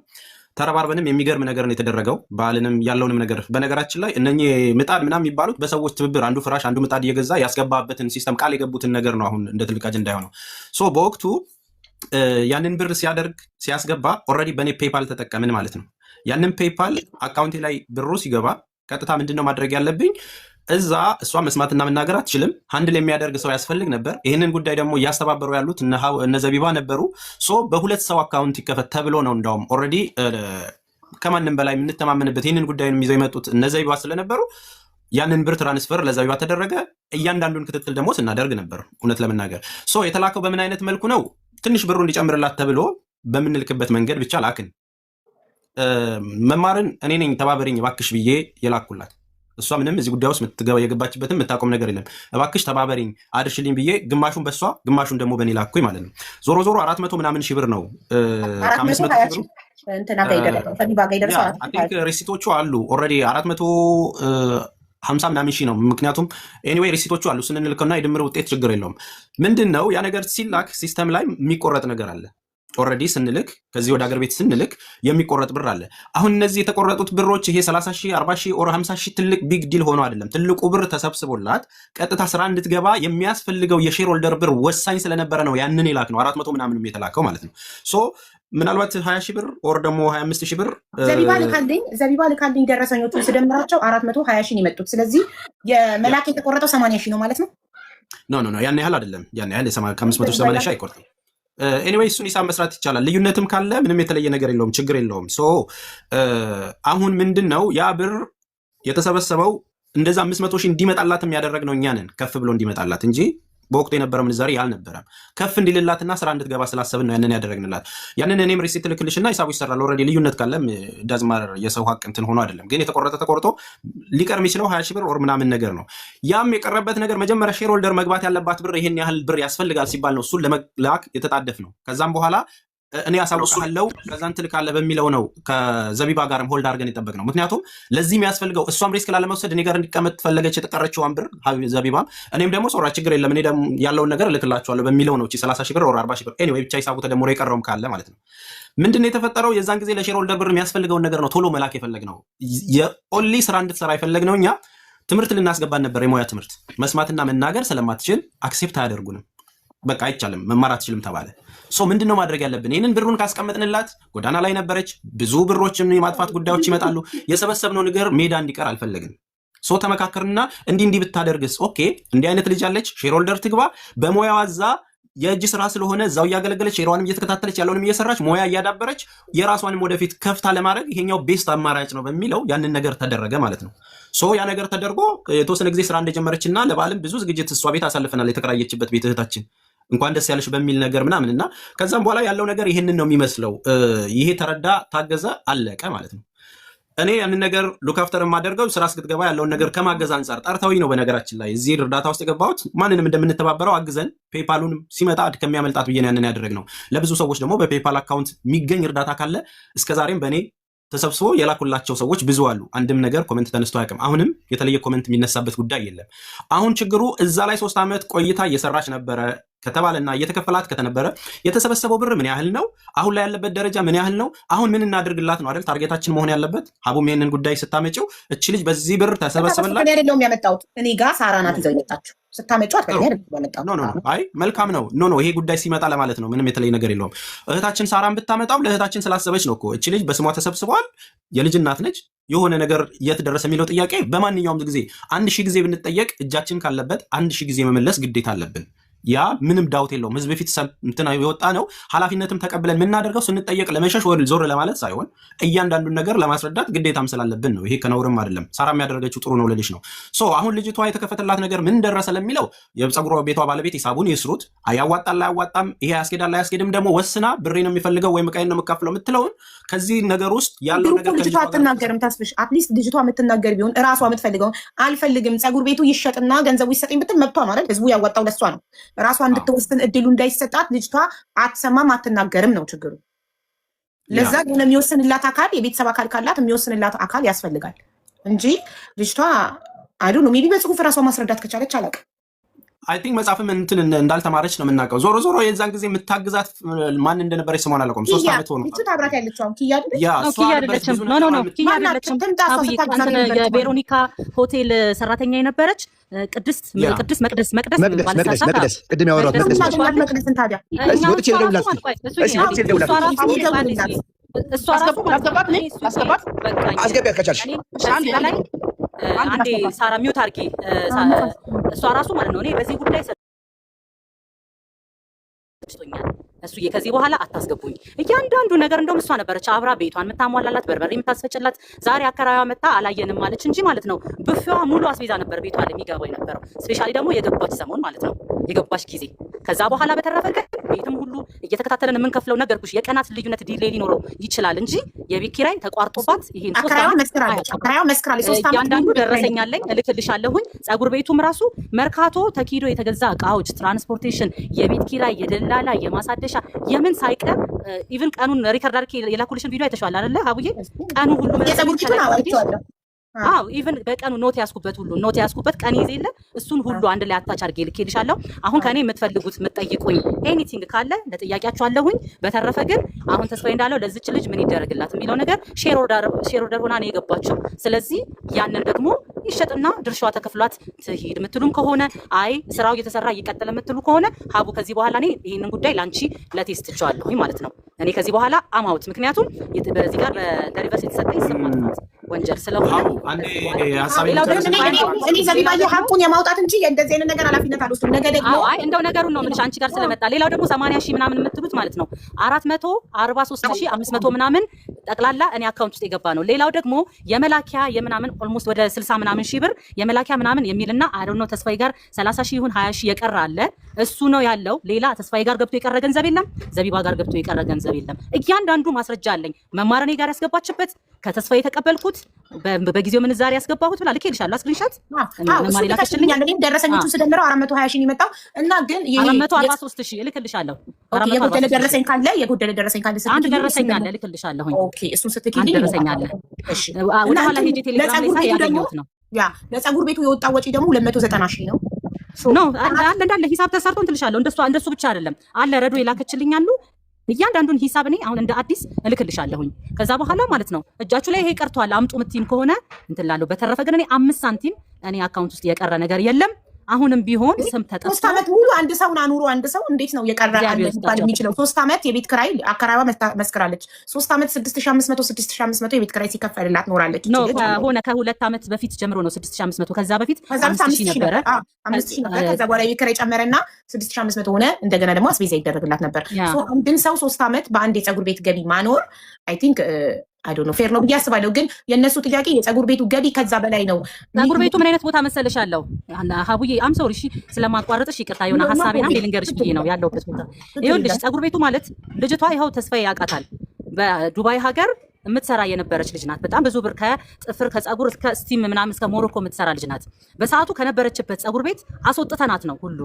ተረባርበንም የሚገርም ነገር ነው የተደረገው። ባህልንም ያለውንም ነገር በነገራችን ላይ እነኚህ ምጣድ ምናምን የሚባሉት በሰዎች ትብብር አንዱ ፍራሽ አንዱ ምጣድ እየገዛ ያስገባበትን ሲስተም ቃል የገቡትን ነገር ነው አሁን እንደ ትልቅ አጀንዳ የሆነው። ሶ በወቅቱ ያንን ብር ሲያስገባ ኦልሬዲ በእኔ ፔፓል ተጠቀምን ማለት ነው። ያንን ፔፓል አካውንቴ ላይ ብሩ ሲገባ ቀጥታ ምንድነው ማድረግ ያለብኝ? እዛ እሷ መስማትና መናገር አትችልም። ሃንድል የሚያደርግ ሰው ያስፈልግ ነበር። ይህንን ጉዳይ ደግሞ እያስተባበሩ ያሉት እነ ዘቢባ ነበሩ። በሁለት ሰው አካውንት ይከፈት ተብሎ ነው እንዳውም ኦልሬዲ ከማንም በላይ የምንተማመንበት ይህንን ጉዳይ ይዘው የመጡት እነ ዘቢባ ስለነበሩ ያንን ብር ትራንስፈር ለዘቢባ ተደረገ። እያንዳንዱን ክትትል ደግሞ ስናደርግ ነበር። እውነት ለመናገር የተላከው በምን አይነት መልኩ ነው? ትንሽ ብሩ እንዲጨምርላት ተብሎ በምንልክበት መንገድ ብቻ ላክን። መማርን እኔ ነኝ ተባበሪኝ እባክሽ ብዬ የላኩላት። እሷ ምንም እዚህ ጉዳይ ውስጥ የገባችበትም የምታቆም ነገር የለም። እባክሽ ተባበሪኝ አድርሽልኝ ብዬ ግማሹን በሷ ግማሹን ደግሞ በእኔ ላኩኝ ማለት ነው። ዞሮ 400 ምናምን ሺህ ብር ነው። 500 ሪሲቶቹ አሉ ኦልሬዲ 450 ምናምን ሺህ ነው። ምክንያቱም ኤኒዌይ ሪሲቶቹ አሉ ስንልከውና የድምር ውጤት ችግር የለውም። ምንድን ነው ያ ነገር ሲላክ ሲስተም ላይ የሚቆረጥ ነገር አለ። ኦልሬዲ ስንልክ ከዚህ ወደ ሀገር ቤት ስንልክ የሚቆረጥ ብር አለ። አሁን እነዚህ የተቆረጡት ብሮች ይሄ 30 ሺህ 40 ሺህ ኦር 50 ሺህ ትልቅ ቢግ ዲል ሆኖ አይደለም። ትልቁ ብር ተሰብስቦላት ቀጥታ ስራ እንድትገባ የሚያስፈልገው የሼር ሆልደር ብር ወሳኝ ስለነበረ ነው ያንን የላክ ነው 400 ምናምንም የተላከው ማለት ነው። ምናልባት 20 ሺህ ብር ኦር ደግሞ 25 ሺህ ብር ዘቢባ ልካልኝ ደረሰኞቹን ስደምራቸው 420 ሺህ የመጡት። ስለዚህ የመላክ የተቆረጠው 80 ሺህ ነው ማለት ነው። ኖ ያን ያህል አይደለም። ያን ያህል ከ580 ሺህ አይቆርጥም። ኤኒዌይ እሱን ሂሳብ መስራት ይቻላል። ልዩነትም ካለ ምንም የተለየ ነገር የለውም፣ ችግር የለውም። አሁን ምንድን ነው ያ ብር የተሰበሰበው እንደዛ 500 ሺህ እንዲመጣላት የሚያደረግ ነው እኛንን ከፍ ብሎ እንዲመጣላት እንጂ በወቅቱ የነበረ ምንዛሬ አልነበረም። ከፍ እንዲልላትና ስራ እንድትገባ ስላሰብን ነው ያንን ያደረግንላት። ያንን እኔም ሪሲት ልክልሽና ሂሳቡ ይሰራል። ኦልሬዲ ልዩነት ካለም ዳዝማር የሰው ሀቅ እንትን ሆኖ አይደለም፣ ግን ተቆርጦ ሊቀር የሚችለው 20 ሺህ ብር ኦር ምናምን ነገር ነው። ያም የቀረበት ነገር መጀመሪያ ሼር ሆልደር መግባት ያለባት ብር ይሄን ያህል ብር ያስፈልጋል ሲባል ነው እሱን ለመላክ የተጣደፍ ነው። ከዛም በኋላ እኔ አሳውቃለሁ ከዛን ትልካለህ በሚለው ነው ከዘቢባ ጋርም ሆልድ አድርገን የጠበቅ ነው። ምክንያቱም ለዚህ የሚያስፈልገው እሷም ሪስክ ላለመውሰድ እኔ ጋር እንዲቀመጥ ፈለገች የተቀረችዋን ብር ዘቢባም፣ እኔም ደግሞ ሶራ ችግር የለም እኔ ደግሞ ያለውን ነገር እልክላቸዋለሁ በሚለው ነው 30 ሺህ ብር ወር 40 ሺህ ብር ኤኒዌይ ብቻ ሂሳቡ ተደምሮ የቀረውም ካለ ማለት ነው። ምንድነው የተፈጠረው? የዛን ጊዜ ለሼር ሆልደር ብር የሚያስፈልገውን ነገር ነው ቶሎ መላክ የፈለግነው። የኦንሊ ስራ እንድትሰራ የፈለግነው እኛ ትምህርት ልናስገባን ነበር። የሙያ ትምህርት መስማትና መናገር ስለማትችል አክሴፕት አያደርጉንም። በቃ አይቻልም መማር አትችልም ተባለ። ምንድነው ማድረግ ያለብን? ይህንን ብሩን ካስቀመጥንላት ጎዳና ላይ ነበረች። ብዙ ብሮችን የማጥፋት ጉዳዮች ይመጣሉ። የሰበሰብነው ነገር ሜዳ እንዲቀር አልፈለግን። ተመካከርና እንዲህ ብታደርግስ? ኦኬ እንዲህ አይነት ልጅ አለች፣ ሼር ሆልደር ትግባ። በሙያዋ እዛ የእጅ ስራ ስለሆነ እዛው እያገለገለች ሼሯንም እየተከታተለች ያለውንም እየሰራች ሙያ እያዳበረች የራሷንም ወደፊት ከፍታ ለማድረግ ይሄኛው ቤስት አማራጭ ነው በሚለው ያንን ነገር ተደረገ ማለት ነው። ያ ነገር ተደርጎ የተወሰነ ጊዜ ስራ እንደጀመረችና ለበዓልም ብዙ ዝግጅት እሷ ቤት አሳልፈናል። የተከራየችበት ቤት እህታችን እንኳን ደስ ያለሽ በሚል ነገር ምናምን እና ከዛም በኋላ ያለው ነገር ይሄንን ነው የሚመስለው። ይሄ ተረዳ፣ ታገዘ፣ አለቀ ማለት ነው። እኔ ያንን ነገር ሉክ አፍተር የማደርገው ስራ እስክትገባ ያለውን ነገር ከማገዝ አንጻር ጠርተውኝ ነው። በነገራችን ላይ እዚህ እርዳታ ውስጥ የገባሁት ማንንም እንደምንተባበረው አግዘን ፔይፓሉንም ሲመጣ ከሚያመልጣት ብዬ ያንን ያደረግነው። ለብዙ ሰዎች ደግሞ በፔይፓል አካውንት የሚገኝ እርዳታ ካለ እስከዛሬም በእኔ ተሰብስቦ የላኩላቸው ሰዎች ብዙ አሉ። አንድም ነገር ኮሜንት ተነስቶ አያውቅም። አሁንም የተለየ ኮሜንት የሚነሳበት ጉዳይ የለም። አሁን ችግሩ እዛ ላይ 3 ዓመት ቆይታ እየሰራች ነበረ ከተባለና እየተከፈላት ከተነበረ የተሰበሰበው ብር ምን ያህል ነው? አሁን ላይ ያለበት ደረጃ ምን ያህል ነው? አሁን ምን እናድርግላት ነው አይደል ታርጌታችን መሆን ያለበት። ሀቡም ይሄንን ጉዳይ ስታመጪው እቺ ልጅ በዚህ ብር ተሰበሰበላት አይደለም ያመጣሁት እኔ ጋር ሳራ ናት ይዘው የመጣችው ስታመጪው አትበል ያመጣው ኖ አይ መልካም ነው። ኖ ይሄ ጉዳይ ሲመጣ ለማለት ነው። ምንም የተለየ ነገር የለውም። እህታችን ሳራን ብታመጣው ለእህታችን ስላሰበች ነው እኮ። እቺ ልጅ በስሟ ተሰብስቧል። የልጅ እናት ነች። የሆነ ነገር የት ደረሰ የሚለው ጥያቄ በማንኛውም ጊዜ 1000 ጊዜ ብንጠየቅ እጃችን ካለበት 1000 ጊዜ መመለስ ግዴታ አለብን። ያ ምንም ዳውት የለውም። ህዝብ ፊት እንትና የወጣ ነው። ኃላፊነትም ተቀብለን የምናደርገው ስንጠየቅ ለመሸሽ ወይ ዞር ለማለት ሳይሆን እያንዳንዱን ነገር ለማስረዳት ግዴታም ስላለብን ነው። ይሄ ከነውርም አይደለም። ሳራ የሚያደርገችው ጥሩ ነው ልልሽ ነው። አሁን ልጅቷ የተከፈተላት ነገር ምን ደረሰ ለሚለው የፀጉሯ ቤቷ ባለቤት ሂሳቡን ይስሩት። አያዋጣል አያዋጣም፣ ይሄ ያስኬዳል አያስኬድም፣ ደግሞ ወስና ብሬ ነው የሚፈልገው ወይም ዕቃዬን ነው የምካፍለው የምትለውን ከዚህ ነገር ውስጥ ያለው ነገር ልጅቷ አትናገርም። ታስብሽ አትሊስት ልጅቷ የምትናገር ቢሆን እራሷ የምትፈልገውን አልፈልግም ፀጉር ቤቱ ይሸጥና ገንዘቡ ይሰጠኝ ብትል መብቷ ነው አይደል? ህዝቡ ያዋጣው ለሷ ነው። ራሷ እንድትወስን እድሉ እንዳይሰጣት ልጅቷ አትሰማም፣ አትናገርም ነው ችግሩ። ለዛ ግን የሚወስንላት አካል የቤተሰብ አካል ካላት የሚወስንላት አካል ያስፈልጋል እንጂ ልጅቷ አይዱ ነው ሜቢ በጽሁፍ ራሷ ማስረዳት ከቻለች አላውቅም። አይ ቲንክ መጽሐፍም እንትን እንዳልተማረች ነው የምናውቀው። ዞሮ ዞሮ የዛን ጊዜ የምታግዛት ማን እንደነበረች ስሟን አላውቅም። 3 ዓመት ሆኖ እቺ ታብራት ያለችው አሁን ኪያ አይደለች? ኪያ አይደለችም። ኖ ኪያ አይደለችም። የቬሮኒካ ሆቴል ሰራተኛ የነበረች ቅድስት መቅደስ ቅድም ያወራሁት መቅደስ ታዲያ ወጥቼ ልደውልላት እሷ ራሱ አስገቢያት ከቻልሽ አንዴ ሳራ ሚውት አድርጊ። እሷ ራሱ ማለት ነው እኔ በዚህ ጉዳይ ሰጥቶኛል። እሱዬ ከዚህ በኋላ አታስገቡኝ። እያንዳንዱ ነገር እንደውም እሷ ነበረች አብራ ቤቷን የምታሟላላት በርበሬ የምታስፈጭላት። ዛሬ አከራዋ መታ አላየንም ማለች እንጂ ማለት ነው ብፌዋ ሙሉ አስቤዛ ነበር ቤቷ ላይ የሚገባው የነበረው። ስፔሻሊ ደግሞ የገባች ሰሞን ማለት ነው የገባች ጊዜ። ከዛ በኋላ በተረፈ ግን ቤትም ሁሉ እየተከታተለን የምንከፍለው ነገርኩሽ የቀናት ልዩነት ዲሌይ ሊኖረው ይችላል እንጂ የቤት ኪራይ ተቋርጦባት ይሄን አከራዋ መስክራለች። እያንዳንዱ ደረሰኛለኝ እልክልሻለሁኝ። ጸጉር ቤቱም ራሱ መርካቶ ተኪዶ የተገዛ እቃዎች፣ ትራንስፖርቴሽን፣ የቤት ኪራይ፣ የደላላ፣ የማሳደሻ የምን ሳይቀር ኢቭን ቀኑን ሪከርድ አድርጌ የላኩልሽን ቪዲዮ አይተሽዋል አይደለ ሀቡዬ? ቀኑ ሁሉ ኢቭን በቀኑ ኖት ያስኩበት ቀን ይዘ የለ እሱን ሁሉ አንድ ላይ አታች አድርጌ ልኬልሻለሁ። አሁን ከኔ የምትፈልጉት የምትጠይቁኝ ኤኒቲንግ ካለ ለጥያቄያችሁ አለሁኝ። በተረፈ ግን አሁን ተስፋዬ እንዳለው ለዚች ልጅ ምን ይደረግላት የሚለው ነገር ሼር ኦርደር ሆና ነው የገባችው። ስለዚህ ያንን ደግሞ ይሸጥና ድርሻዋ ተከፍሏት ትሂድ የምትሉም ከሆነ አይ ስራው እየተሰራ እየቀጠለ የምትሉ ከሆነ ሀቡ ከዚህ በኋላ እኔ ይህንን ጉዳይ ላንቺ ለቴስት ቻለሁኝ ማለት ነው። እኔ ከዚህ በኋላ አማውት ምክንያቱም በዚህ ጋር ለሪቨርስ የተሰጠኝ ስም ማጥፋት ወንጀል ስለሆነ እኔ ዘቢባዬ ሀቁን የማውጣት እንጂ እንደዚህ አይነት ነገር ኃላፊነት አልወስድም። ነገ ደግሞ አይ እንደው ነገሩን ነው የምልሽ አንቺ ጋር ስለመጣ። ሌላው ደግሞ 80 ሺህ ምናምን የምትሉት ማለት ነው 443,500 ምናምን ጠቅላላ እኔ አካውንት ውስጥ የገባ ነው። ሌላው ደግሞ የመላኪያ የምናምን ኦልሞስት ወደ 60 ምናምን ሺህ ብር የመላኪያ ምናምን የሚልና አይዶን ነው ተስፋዬ ጋር 30 ሺህ ይሁን 20 ሺህ የቀረ አለ። እሱ ነው ያለው። ሌላ ተስፋዬ ጋር ገብቶ የቀረ ገንዘብ የለም። ዘቢባ ጋር ገብቶ የቀረ ገንዘብ የለም። እያንዳንዱ ማስረጃ አለኝ። መማረኔ ጋር ያስገባችበት ከተስፋዬ የተቀበልኩት በጊዜው ምንዛሬ ያስገባሁት ብላ ልኬልሻለሁ። ስክሪንሾት መማሪ ላከችልኝ። እኔም ደረሰኞቹ ስደምረው 420 ሺህ የመጣው እና ግን 443 ሺህ እልክልሻለሁ። የጎደለ ደረሰኝ ካለ አንድ ደረሰኝ አለ እልክልሻለሁ። ኦኬ እሱን ስትልኪልኝ ደረሰኝ አለ። ወደ ኋላ ሄጄ ቴሌግራም ላይ ሳይ ያገኘሁት ነው። ለፀጉር ቤቱ የወጣው ወጪ ደግሞ 290 ሺህ ነው። ኖ እንዳለ ሂሳብ ተሰርቶ እንትልሻለሁ። እንደሱ ብቻ አይደለም አለ ረዶ የላከችልኝ አሉ። እያንዳንዱን ሂሳብ እኔ አሁን እንደ አዲስ እልክልሻለሁኝ። ከዛ በኋላ ማለት ነው እጃችሁ ላይ ይሄ ቀርቷል አምጡ ምትይም ከሆነ እንትላለሁ። በተረፈ ግን እኔ 5 ሳንቲም እኔ አካውንት ውስጥ የቀረ ነገር የለም። አሁንም ቢሆን ስም ተጠቅሶ 3 ዓመት ሙሉ አንድ ሰውን አኑሮ አንድ ሰው እንዴት ነው የቀረ ሊባል የሚችለው? 3 ዓመት የቤት ክራይ አከራዋ መስክራለች። 3 ዓመት 6500 የቤት ክራይ ሲከፈልላት ኖራለች። ሆነ ከ2 ዓመት በፊት ጀምሮ ነው 6500። ከዛ በፊት 5000 ነበረ። 5000 ነበር። ከዛ በኋላ የቤት ክራይ ጨመረና 6500 ሆነ። እንደገና ደግሞ አስቤዛ ይደረግላት ነበር። አንድን ሰው 3 ዓመት በአንድ የፀጉር ቤት ገቢ ማኖር አይ ቲንክ አይዶንት ኖ ፌር ነው ብዬ አስባለሁ። ግን የእነሱ ጥያቄ የፀጉር ቤቱ ገቢ ከዛ በላይ ነው። ፀጉር ቤቱ ምን አይነት ቦታ መሰለሽ ያለው? ሀቡዬ አም ሶሪ እሺ፣ ስለማቋረጥሽ ይቅርታ። የሆነ ሀሳቤና ልንገርሽ ብዬ ነው ያለውበት ቦታ። ይኸውልሽ ፀጉር ቤቱ ማለት ልጅቷ ይኸው ተስፋዬ ያውቃታል። በዱባይ ሀገር የምትሰራ የነበረች ልጅ ናት። በጣም ብዙ ብር ከጥፍር ከፀጉር እስከ ስቲም ምናምን እስከ ሞሮኮ የምትሰራ ልጅ ናት። በሰዓቱ ከነበረችበት ፀጉር ቤት አስወጥተናት ነው ሁሉ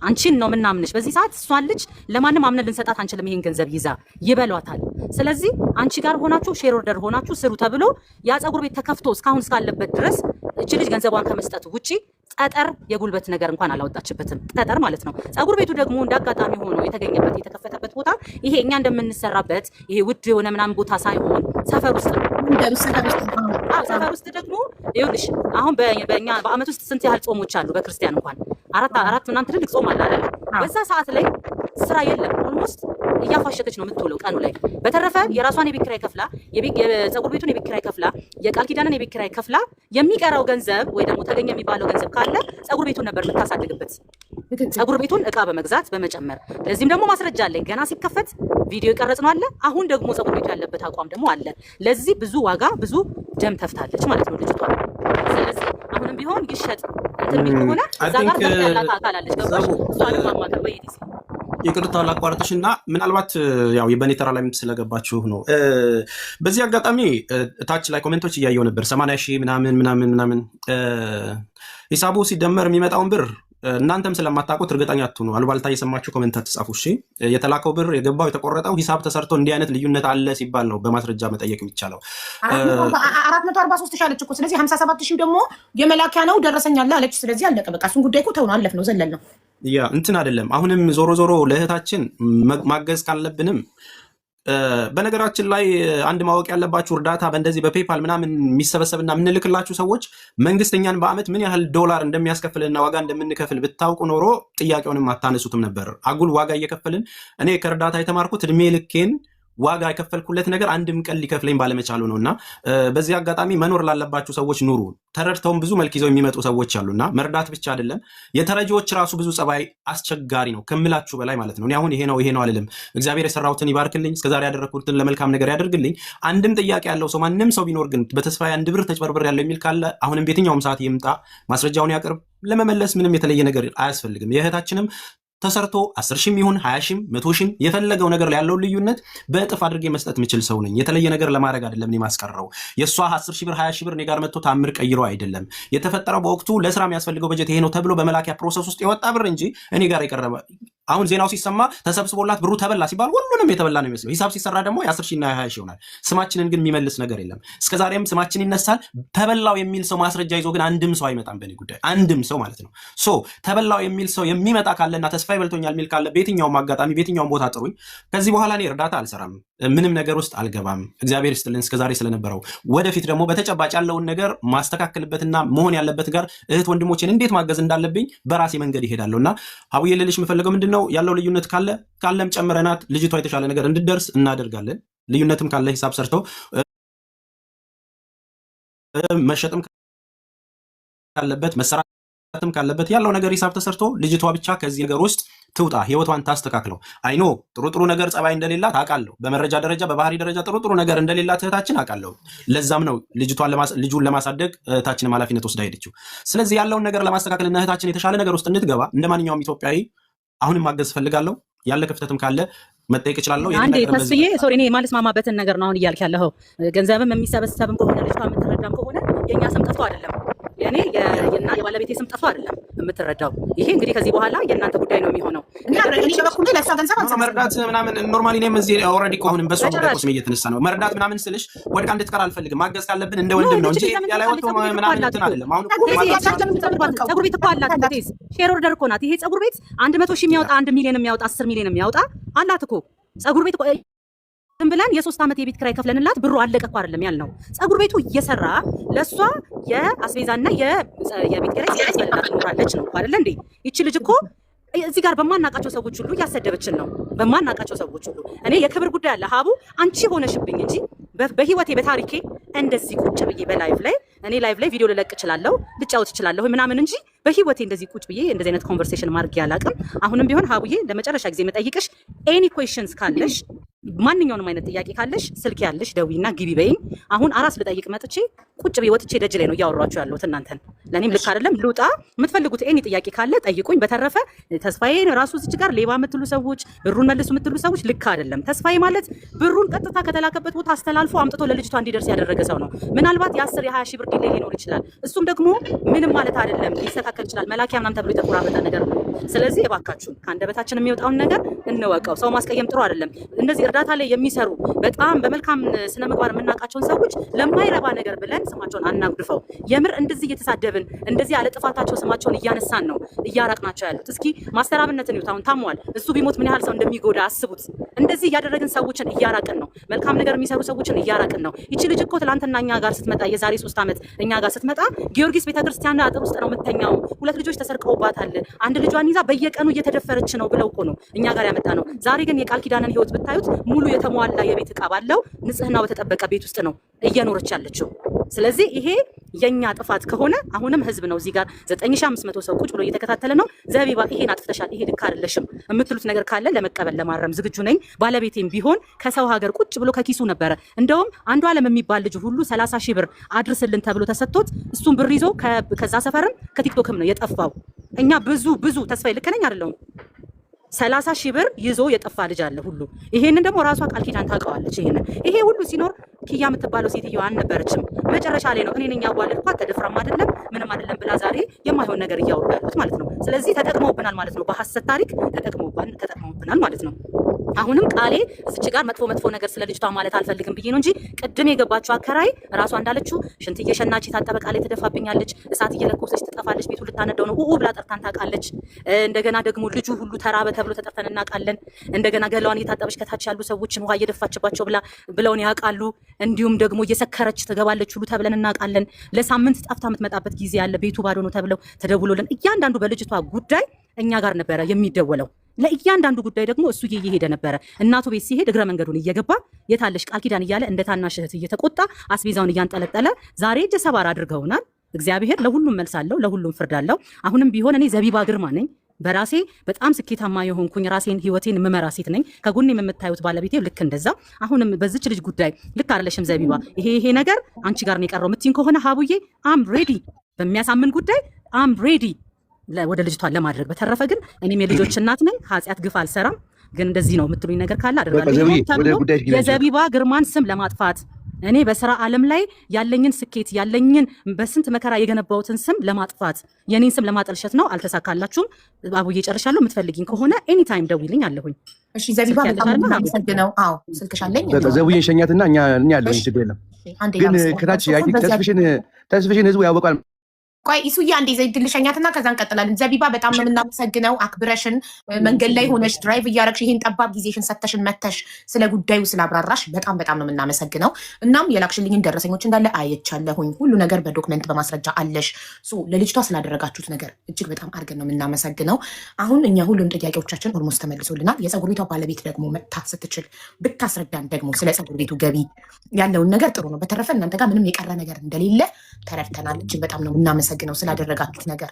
አንቺን ነው ምናምንሽ። በዚህ ሰዓት እሷን ልጅ ለማንም አምነን ልንሰጣት አንችልም። ይሄን ገንዘብ ይዛ ይበሏታል። ስለዚህ አንቺ ጋር ሆናችሁ ሼር ኦርደር ሆናችሁ ስሩ ተብሎ ያ ፀጉር ቤት ተከፍቶ እስካሁን እስካለበት ድረስ እቺ ልጅ ገንዘቧን ከመስጠቱ ውጪ ጠጠር የጉልበት ነገር እንኳን አላወጣችበትም። ጠጠር ማለት ነው። ፀጉር ቤቱ ደግሞ እንዳጋጣሚ ሆኖ የተገኘበት የተከፈተበት ቦታ ይሄ እኛ እንደምንሰራበት ይሄ ውድ የሆነ ምናምን ቦታ ሳይሆን ሰፈር ውስጥ ነው። ሰፈር ውስጥ ደግሞ ይኸውልሽ አሁን በእኛ በአመት ውስጥ ስንት ያህል ጾሞች አሉ? በክርስቲያን እንኳን አራት ምናምን ትልልቅ ጾም አለ አይደል? በዛ ሰዓት ላይ ስራ የለም። ኦልሞስት እያፋሸተች ነው የምትውለው ቀኑ ላይ። በተረፈ የራሷን የቤት ኪራይ ከፍላ የፀጉር ቤቱን የቤት ኪራይ ከፍላ የቃል ኪዳንን የቤት ኪራይ ከፍላ የሚቀረው ገንዘብ ወይ ደግሞ ተገኘ የሚባለው ገንዘብ ካለ ፀጉር ቤቱን ነበር የምታሳድግበት። ፀጉር ቤቱን እቃ በመግዛት በመጨመር። ለዚህም ደግሞ ማስረጃ አለኝ። ገና ሲከፈት ቪዲዮ የቀረጽ ነው አለ። አሁን ደግሞ ፀጉር ቤቱ ያለበት አቋም ደግሞ አለ። ለዚህ ብዙ ዋጋ ብዙ ደም ተፍታለች ማለት ነው ልጅቷ። ስለዚህ አሁንም ቢሆን ይሸጥ እንትን የሚል ከሆነ እዛ ጋር ያላት አካል አለች። ገባሽ? እሷንም ማማከር ወይ ዲሲ ይቅርታ ላቋርጥሽ እና ምናልባት ያው የበኔ ተራ ላይ ስለገባችሁ ነው። በዚህ አጋጣሚ ታች ላይ ኮሜንቶች እያየው ነበር። 80 ሺህ ምናምን ሂሳቡ ሲደመር የሚመጣውን ብር እናንተም ስለማታውቁት እርግጠኛ አትሁኑ። አሉባልታ እየሰማችሁ ኮሜንት አትጻፉ እሺ። የተላከው ብር የገባው የተቆረጠው ሂሳብ ተሰርቶ እንዲህ አይነት ልዩነት አለ ሲባል ነው በማስረጃ መጠየቅ የሚቻለው። 443 ሺህ አለች እኮ። ስለዚህ 57 ሺህ ደግሞ የመላኪያ ነው ደረሰኛለ አለች። ስለዚህ አለቀ በቃ። እሱን ጉዳይ እኮ ተውነው አለፍ ነው ዘለል ነው። ያ እንትን አይደለም። አሁንም ዞሮ ዞሮ ለእህታችን ማገዝ ካለብንም በነገራችን ላይ አንድ ማወቅ ያለባችሁ እርዳታ በእንደዚህ በፔፓል ምናምን የሚሰበሰብና የምንልክላችሁ ሰዎች መንግስት እኛን በአመት ምን ያህል ዶላር እንደሚያስከፍልና ዋጋ እንደምንከፍል ብታውቁ ኖሮ ጥያቄውንም አታነሱትም ነበር። አጉል ዋጋ እየከፈልን እኔ ከእርዳታ የተማርኩት እድሜ ልኬን ዋጋ የከፈልኩለት ነገር አንድም ቀን ሊከፍለኝ ባለመቻሉ ነው። እና በዚህ አጋጣሚ መኖር ላለባችሁ ሰዎች ኑሩ። ተረድተውም ብዙ መልክ ይዘው የሚመጡ ሰዎች አሉና መርዳት ብቻ አይደለም፣ የተረጂዎች ራሱ ብዙ ጸባይ አስቸጋሪ ነው ከምላችሁ በላይ ማለት ነው። እኔ አሁን ይሄ ነው አልልም። እግዚአብሔር የሰራሁትን ይባርክልኝ፣ እስከዛሬ ያደረኩትን ለመልካም ነገር ያደርግልኝ። አንድም ጥያቄ ያለው ሰው ማንም ሰው ቢኖር ግን በተስፋዬ 1 ብር ተጭበርብር ያለው የሚል ካለ አሁንም በየትኛውም ሰዓት ይምጣ፣ ማስረጃውን ያቅርብ። ለመመለስ ምንም የተለየ ነገር አያስፈልግም። የእህታችንም ተሰርቶ 10 ሺህም ይሁን 20 ሺህም 100 ሺህም የፈለገው ነገር ላይ ያለው ልዩነት በእጥፍ አድርጌ መስጠት የምችል ሰው ነኝ። የተለየ ነገር ለማድረግ አይደለም እኔ ማስቀረው። የሷ 10 ሺህ ብር 20 ሺህ ብር እኔ ጋር መጥቶ ታምር ቀይሮ አይደለም የተፈጠረው። በወቅቱ ለስራ የሚያስፈልገው በጀት ይሄ ነው ተብሎ በመላኪያ ፕሮሰስ ውስጥ የወጣ ብር እንጂ እኔ ጋር የቀረበ አሁን ዜናው ሲሰማ ተሰብስቦላት ብሩ ተበላ ሲባል ሁሉንም የተበላ ነው የሚመስለው። ሂሳብ ሲሰራ ደግሞ የ10 ሺህ እና የ20 ሺህ ይሆናል። ስማችንን ግን የሚመልስ ነገር የለም። እስከዛሬም ስማችን ይነሳል። ተበላው የሚል ሰው ማስረጃ ይዞ ግን አንድም ሰው አይመጣም በእኔ ጉዳይ፣ አንድም ሰው ማለት ነው። ሶ ተበላው የሚል ሰው የሚመጣ ካለና ተስፋ ይበልቶኛል የሚል ካለ በየትኛውም አጋጣሚ በየትኛውም ቦታ ጥሩኝ። ከዚህ በኋላ እኔ እርዳታ አልሰራም፣ ምንም ነገር ውስጥ አልገባም። እግዚአብሔር ይስጥልን እስከዛሬ ስለነበረው። ወደፊት ደግሞ በተጨባጭ ያለውን ነገር ማስተካከልበትና መሆን ያለበት ጋር እህት ወንድሞቼን እንዴት ማገዝ እንዳለብኝ በራሴ መንገድ ይሄዳለሁ። እና ሀቡዬ ልልሽ የምፈልገው ምንድነው ያለው ልዩነት ካለም ጨምረናት ልጅቷ የተሻለ ነገር እንድደርስ እናደርጋለን። ልዩነትም ካለ ሂሳብ ሰርተው መሸጥም ካለበት መሰራትም ካለበት ያለው ነገር ሂሳብ ተሰርቶ ልጅቷ ብቻ ከዚህ ነገር ውስጥ ትውጣ፣ ህይወቷን ታስተካክለው። አይኖ ጥሩ ነገር ጸባይ እንደሌላት አውቃለሁ። በመረጃ ደረጃ በባህሪ ደረጃ ጥሩ ነገር እንደሌላት እህታችን አውቃለሁ። ለዛም ነው ልጁን ለማሳደግ እህታችንም ኃላፊነት ወስዳ ሄደችው። ስለዚህ ያለውን ነገር ለማስተካከልና እህታችን የተሻለ ነገር ውስጥ እንድትገባ እንደ ማንኛውም ኢትዮጵያዊ አሁንም ማገዝ ፈልጋለሁ። ያለ ክፍተትም ካለ መጠየቅ እችላለሁ። አንዴ ተስዬ ሶሪ እኔ ማልስማማበትን ነገር ነው አሁን እያልክ ያለኸው። ገንዘብም የሚሰበሰብም ከሆነ ልጅቷ የምትረዳም ከሆነ የእኛ ስም ጠፍቶ አይደለም፣ የኔ የና የባለቤቴ ስም ጠፍቶ አይደለም የምትረዳው። ይሄ እንግዲህ ከዚህ በኋላ የእናንተ ጉዳይ ነው የሚሆነው። እኔ በበኩሌ ለእሷ ገንዘብ መርዳት ምናምን ኖርማሊ እኔም እዚህ ኦልሬዲ እኮ አሁንም በሷ ጉዳይ ስም እየተነሳ ነው። መርዳት ምናምን ስልሽ ወድቃ እንድትቀር አልፈልግም። ማገዝ ካለብን እንደ ወንድም ነው እንጂ ያለ ወጥቶ ምናምን እንትን አይደለም። አሁን ፀጉር ቤት እኮ አላት እንዴ፣ ሼር ኦርደር እኮ ናት። ይሄ ፀጉር ቤት 100 ሺህ የሚያወጣ 1 ሚሊዮን የሚያወጣ 10 ሚሊዮን የሚያወጣ አላት እኮ ፀጉር ቤት ብለን የ3 ዓመት የቤት ኪራይ ከፍለንላት ብሩ አለቀ እኮ አይደለም ያልነው። ፀጉር ቤቱ እየሰራ ለሷ የአስቤዛና የቤት ኪራይ ሲያስፈልጋት ትኖራለች ነው አይደል እንዴ? ይቺ ልጅ እኮ እዚህ ጋር በማናቃቸው ሰዎች ሁሉ እያሰደበችን ነው። በማናቃቸው ሰዎች ሁሉ እኔ የክብር ጉዳይ አለ ሀቡ አንቺ ሆነሽብኝ እንጂ በህይወቴ በታሪኬ እንደዚህ ቁጭ ብዬ በላይቭ ላይ እኔ ላይቭ ላይ ቪዲዮ ልለቅ እችላለሁ፣ ልጫወት እችላለሁ ምናምን እንጂ በህይወቴ እንደዚህ ቁጭ ብዬ እንደዚህ አይነት ኮንቨርሴሽን ማድረግ ያላቅም። አሁንም ቢሆን ሀቡዬ ለመጨረሻ ጊዜ መጠይቅሽ ኤኒ ኩዌስችንስ ካለሽ ማንኛውንም አይነት ጥያቄ ካለሽ ስልክ ያለሽ ደዊና ግቢ በይኝ። አሁን አራስ ልጠይቅ መጥቼ ቁጭ ብዬ ወጥቼ ደጅ ላይ ነው እያወራችሁ ያለሁት እናንተን። ለኔም ልክ አይደለም። ልውጣ። የምትፈልጉት ኤኒ ጥያቄ ካለ ጠይቁኝ። በተረፈ ተስፋዬ ራሱ እዚህ ጋር ሌባ የምትሉ ሰዎች፣ ብሩን መልሱ የምትሉ ሰዎች ልክ አይደለም። ተስፋዬ ማለት ብሩን ቀጥታ ከተላከበት ቦታ አስተላልፎ አምጥቶ ለልጅቷ እንዲደርስ ያደረገ ሰው ነው። ምናልባት የ10 የ20 ሺህ ብር ዲሌ ሊኖር ይችላል። እሱም ደግሞ ምንም ማለት አይደለም፣ ሊስተካከል ይችላል። መላኪያ ምናምን ተብሎ የተቆራረጠ ነገር ነው። ስለዚህ እባካችሁን ከአንደበታችን የሚወጣውን ነገር እንወቀው። ሰው ማስቀየም ጥሩ አይደለም። እነዚህ እርዳታ ላይ የሚሰሩ በጣም በመልካም ስነ ምግባር የምናውቃቸውን ሰዎች ለማይረባ ነገር ብለን ስማቸውን አናጉድፈው። የምር እንደዚህ እየተሳደብን እንደዚህ ያለ ጥፋታቸው ስማቸውን እያነሳን ነው እያራቅናቸው ያሉት። እስኪ ማስተራብነትን ይውት። አሁን ታሟል። እሱ ቢሞት ምን ያህል ሰው እንደሚጎዳ አስቡት። እንደዚህ እያደረግን ሰዎችን እያራቅን ነው። መልካም ነገር የሚሰሩ ሰዎችን እያራቅን ነው። ይቺ ልጅ እኮ ትላንትና እኛ ጋር ስትመጣ የዛሬ 3 ዓመት እኛ ጋር ስትመጣ ጊዮርጊስ ቤተክርስቲያን አጥር ውስጥ ነው የምተኛው። 2 ልጆች ተሰርቀውባታል። 1 ልጇን ይዛ በየቀኑ እየተደፈረች ነው ብለው እኮ ነው እኛ ጋር ያመጣ ነው። ዛሬ ግን የቃል ኪዳንን ህይወት ብታዩት ሙሉ የተሟላ የቤት ዕቃ ባለው ንጽህናው በተጠበቀ ቤት ውስጥ ነው እየኖረች ያለችው። ስለዚህ ይሄ የኛ ጥፋት ከሆነ አሁንም ህዝብ ነው እዚህ ጋር 9500 ሰው ቁጭ ብሎ እየተከታተለ ነው። ዘቢባ ይሄን አጥፍተሻል፣ ይሄ ልክ አይደለሽም የምትሉት ነገር ካለ ለመቀበል ለማረም ዝግጁ ነኝ። ባለቤቴም ቢሆን ከሰው ሀገር ቁጭ ብሎ ከኪሱ ነበረ። እንደውም አንዱ ዓለም የሚባል ልጅ ሁሉ 30 ሺህ ብር አድርስልን ተብሎ ተሰጥቶት እሱን ብር ይዞ ከዛ ሰፈርም ከቲክቶክም ነው የጠፋው። እኛ ብዙ ተስፋዬ ልክ ነኝ አይደለሁም? 30 ሺህ ብር ይዞ የጠፋ ልጅ አለ ሁሉ። ይሄንን ደግሞ ራሷ ቃል ኪዳን ታውቀዋለች። ይሄ ሁሉ ሲኖር ኪያ የምትባለው ሴትዮ አልነበረችም። መጨረሻ ላይ ነው እኔ ነኝ ያዋለድኳት ተደፍራም አይደለም ምንም አይደለም ብላ ዛሬ የማይሆን ነገር እያወሩ ያሉት ማለት ነው። ስለዚህ ተጠቅመውብናል ማለት ነው። በሐሰት ታሪክ ተጠቅመውብናል ማለት ነው። አሁንም ቃሌ እዚች ጋር መጥፎ ነገር ስለ ልጅቷ ማለት አልፈልግም ብዬ ነው እንጂ ቅድም የገባችው አከራይ ራሷ እንዳለችው ሽንት እየሸናች የታጠበ ቃሌ ትደፋብኛለች፣ እሳት እየለኮሰች ትጠፋለች፣ ቤቱ ልታነደው ነው ብላ ጠርታን ታውቃለች። እንደገና ደግሞ ልጁ ሁሉ ተራበ ተብሎ ተጠርተን እናውቃለን። እንደገና ገላዋን እየታጠበች ከታች ያሉ ሰዎችን ውሃ እየደፋችባቸው ብለውን ያውቃሉ። እንዲሁም ደግሞ እየሰከረች ትገባለች ሁሉ ተብለን እናውቃለን። ለሳምንት ጠፍታ የምትመጣበት ጊዜ ያለ ቤቱ ባዶ ነው ተብለው ተደውሎልን እያንዳንዱ በልጅቷ ጉዳይ እኛ ጋር ነበረ የሚደወለው። ለእያንዳንዱ ጉዳይ ደግሞ እሱ እየሄደ ነበረ። እናቱ ቤት ሲሄድ እግረ መንገዱን እየገባ የታለሽ ቃል ኪዳን እያለ እንደ ታናሽ እህት እየተቆጣ አስቤዛውን እያንጠለጠለ ዛሬ እጀ ሰባር አድርገውናል። እግዚአብሔር ለሁሉም መልስ አለው፣ ለሁሉም ፍርድ አለው። አሁንም ቢሆን እኔ ዘቢባ ግርማ ነኝ። በራሴ በጣም ስኬታማ የሆንኩኝ ራሴን ህይወቴን ምመራ ሴት ነኝ። ከጎኔ የምታዩት ባለቤቴ ልክ እንደዛ። አሁንም በዚች ልጅ ጉዳይ ልክ አይደለሽም ዘቢባ፣ ይሄ ነገር አንቺ ጋር ነው የቀረው ምትይኝ ከሆነ ሀቡዬ አም ሬዲ፣ በሚያሳምን ጉዳይ አም ሬዲ ወደ ልጅቷን ለማድረግ። በተረፈ ግን እኔም የልጆች እናት ነኝ፣ ኃጢአት ግፍ አልሰራም። ግን እንደዚህ ነው የምትሉኝ ነገር ካለ አደርጋለሁ። የዘቢባ ግርማን ስም ለማጥፋት እኔ በስራ ዓለም ላይ ያለኝን ስኬት ያለኝን በስንት መከራ የገነባውትን ስም ለማጥፋት የኔን ስም ለማጠልሸት ነው። አልተሳካላችሁም። አቡዬ ጨርሻለሁ። የምትፈልጊኝ ከሆነ ኤኒ ታይም ደውይልኝ አለሁኝ። እሺ ዘቢባ በጣም አመሰግናለሁ። አዎ ስልክሽ አለኝ። ዘቡዬ ሸኛትና እኛ ያለኝ ችግር የለም። ግን ከታች ተስፍሽን ህዝቡ ያወቃል። ቆይ ኢሱዬ አንዴ ዘይድ ልሸኛትና ከዛ እንቀጥላለን። ዘቢባ በጣም ነው የምናመሰግነው። አክብረሽን መንገድ ላይ ሆነሽ ድራይቭ እያረግሽ ይሄን ጠባብ ጊዜሽን ሰተሽን መተሽ ስለ ጉዳዩ ስላብራራሽ በጣም ነው የምናመሰግነው። እናም የላክሽልኝን ደረሰኞች እንዳለ አየቻለሁኝ። ሁሉ ነገር በዶክመንት በማስረጃ አለሽ። ለልጅቷ ስላደረጋችሁት ነገር እጅግ በጣም አድርገን ነው የምናመሰግነው። አሁን እኛ ሁሉም ጥያቄዎቻችን ኦልሞስት ተመልሶልናል። የፀጉር ቤቷ ባለቤት ደግሞ መጥታ ስትችል ብታስረዳን ደግሞ ስለ ፀጉር ቤቱ ገቢ ያለውን ነገር ጥሩ ነው። በተረፈ እናንተ ጋር ምንም የቀረ ነገር እንደሌለ ተረድተናል። እጅግ በጣም ነው የምናመሰግነው ስላደረጋችሁት ነገር።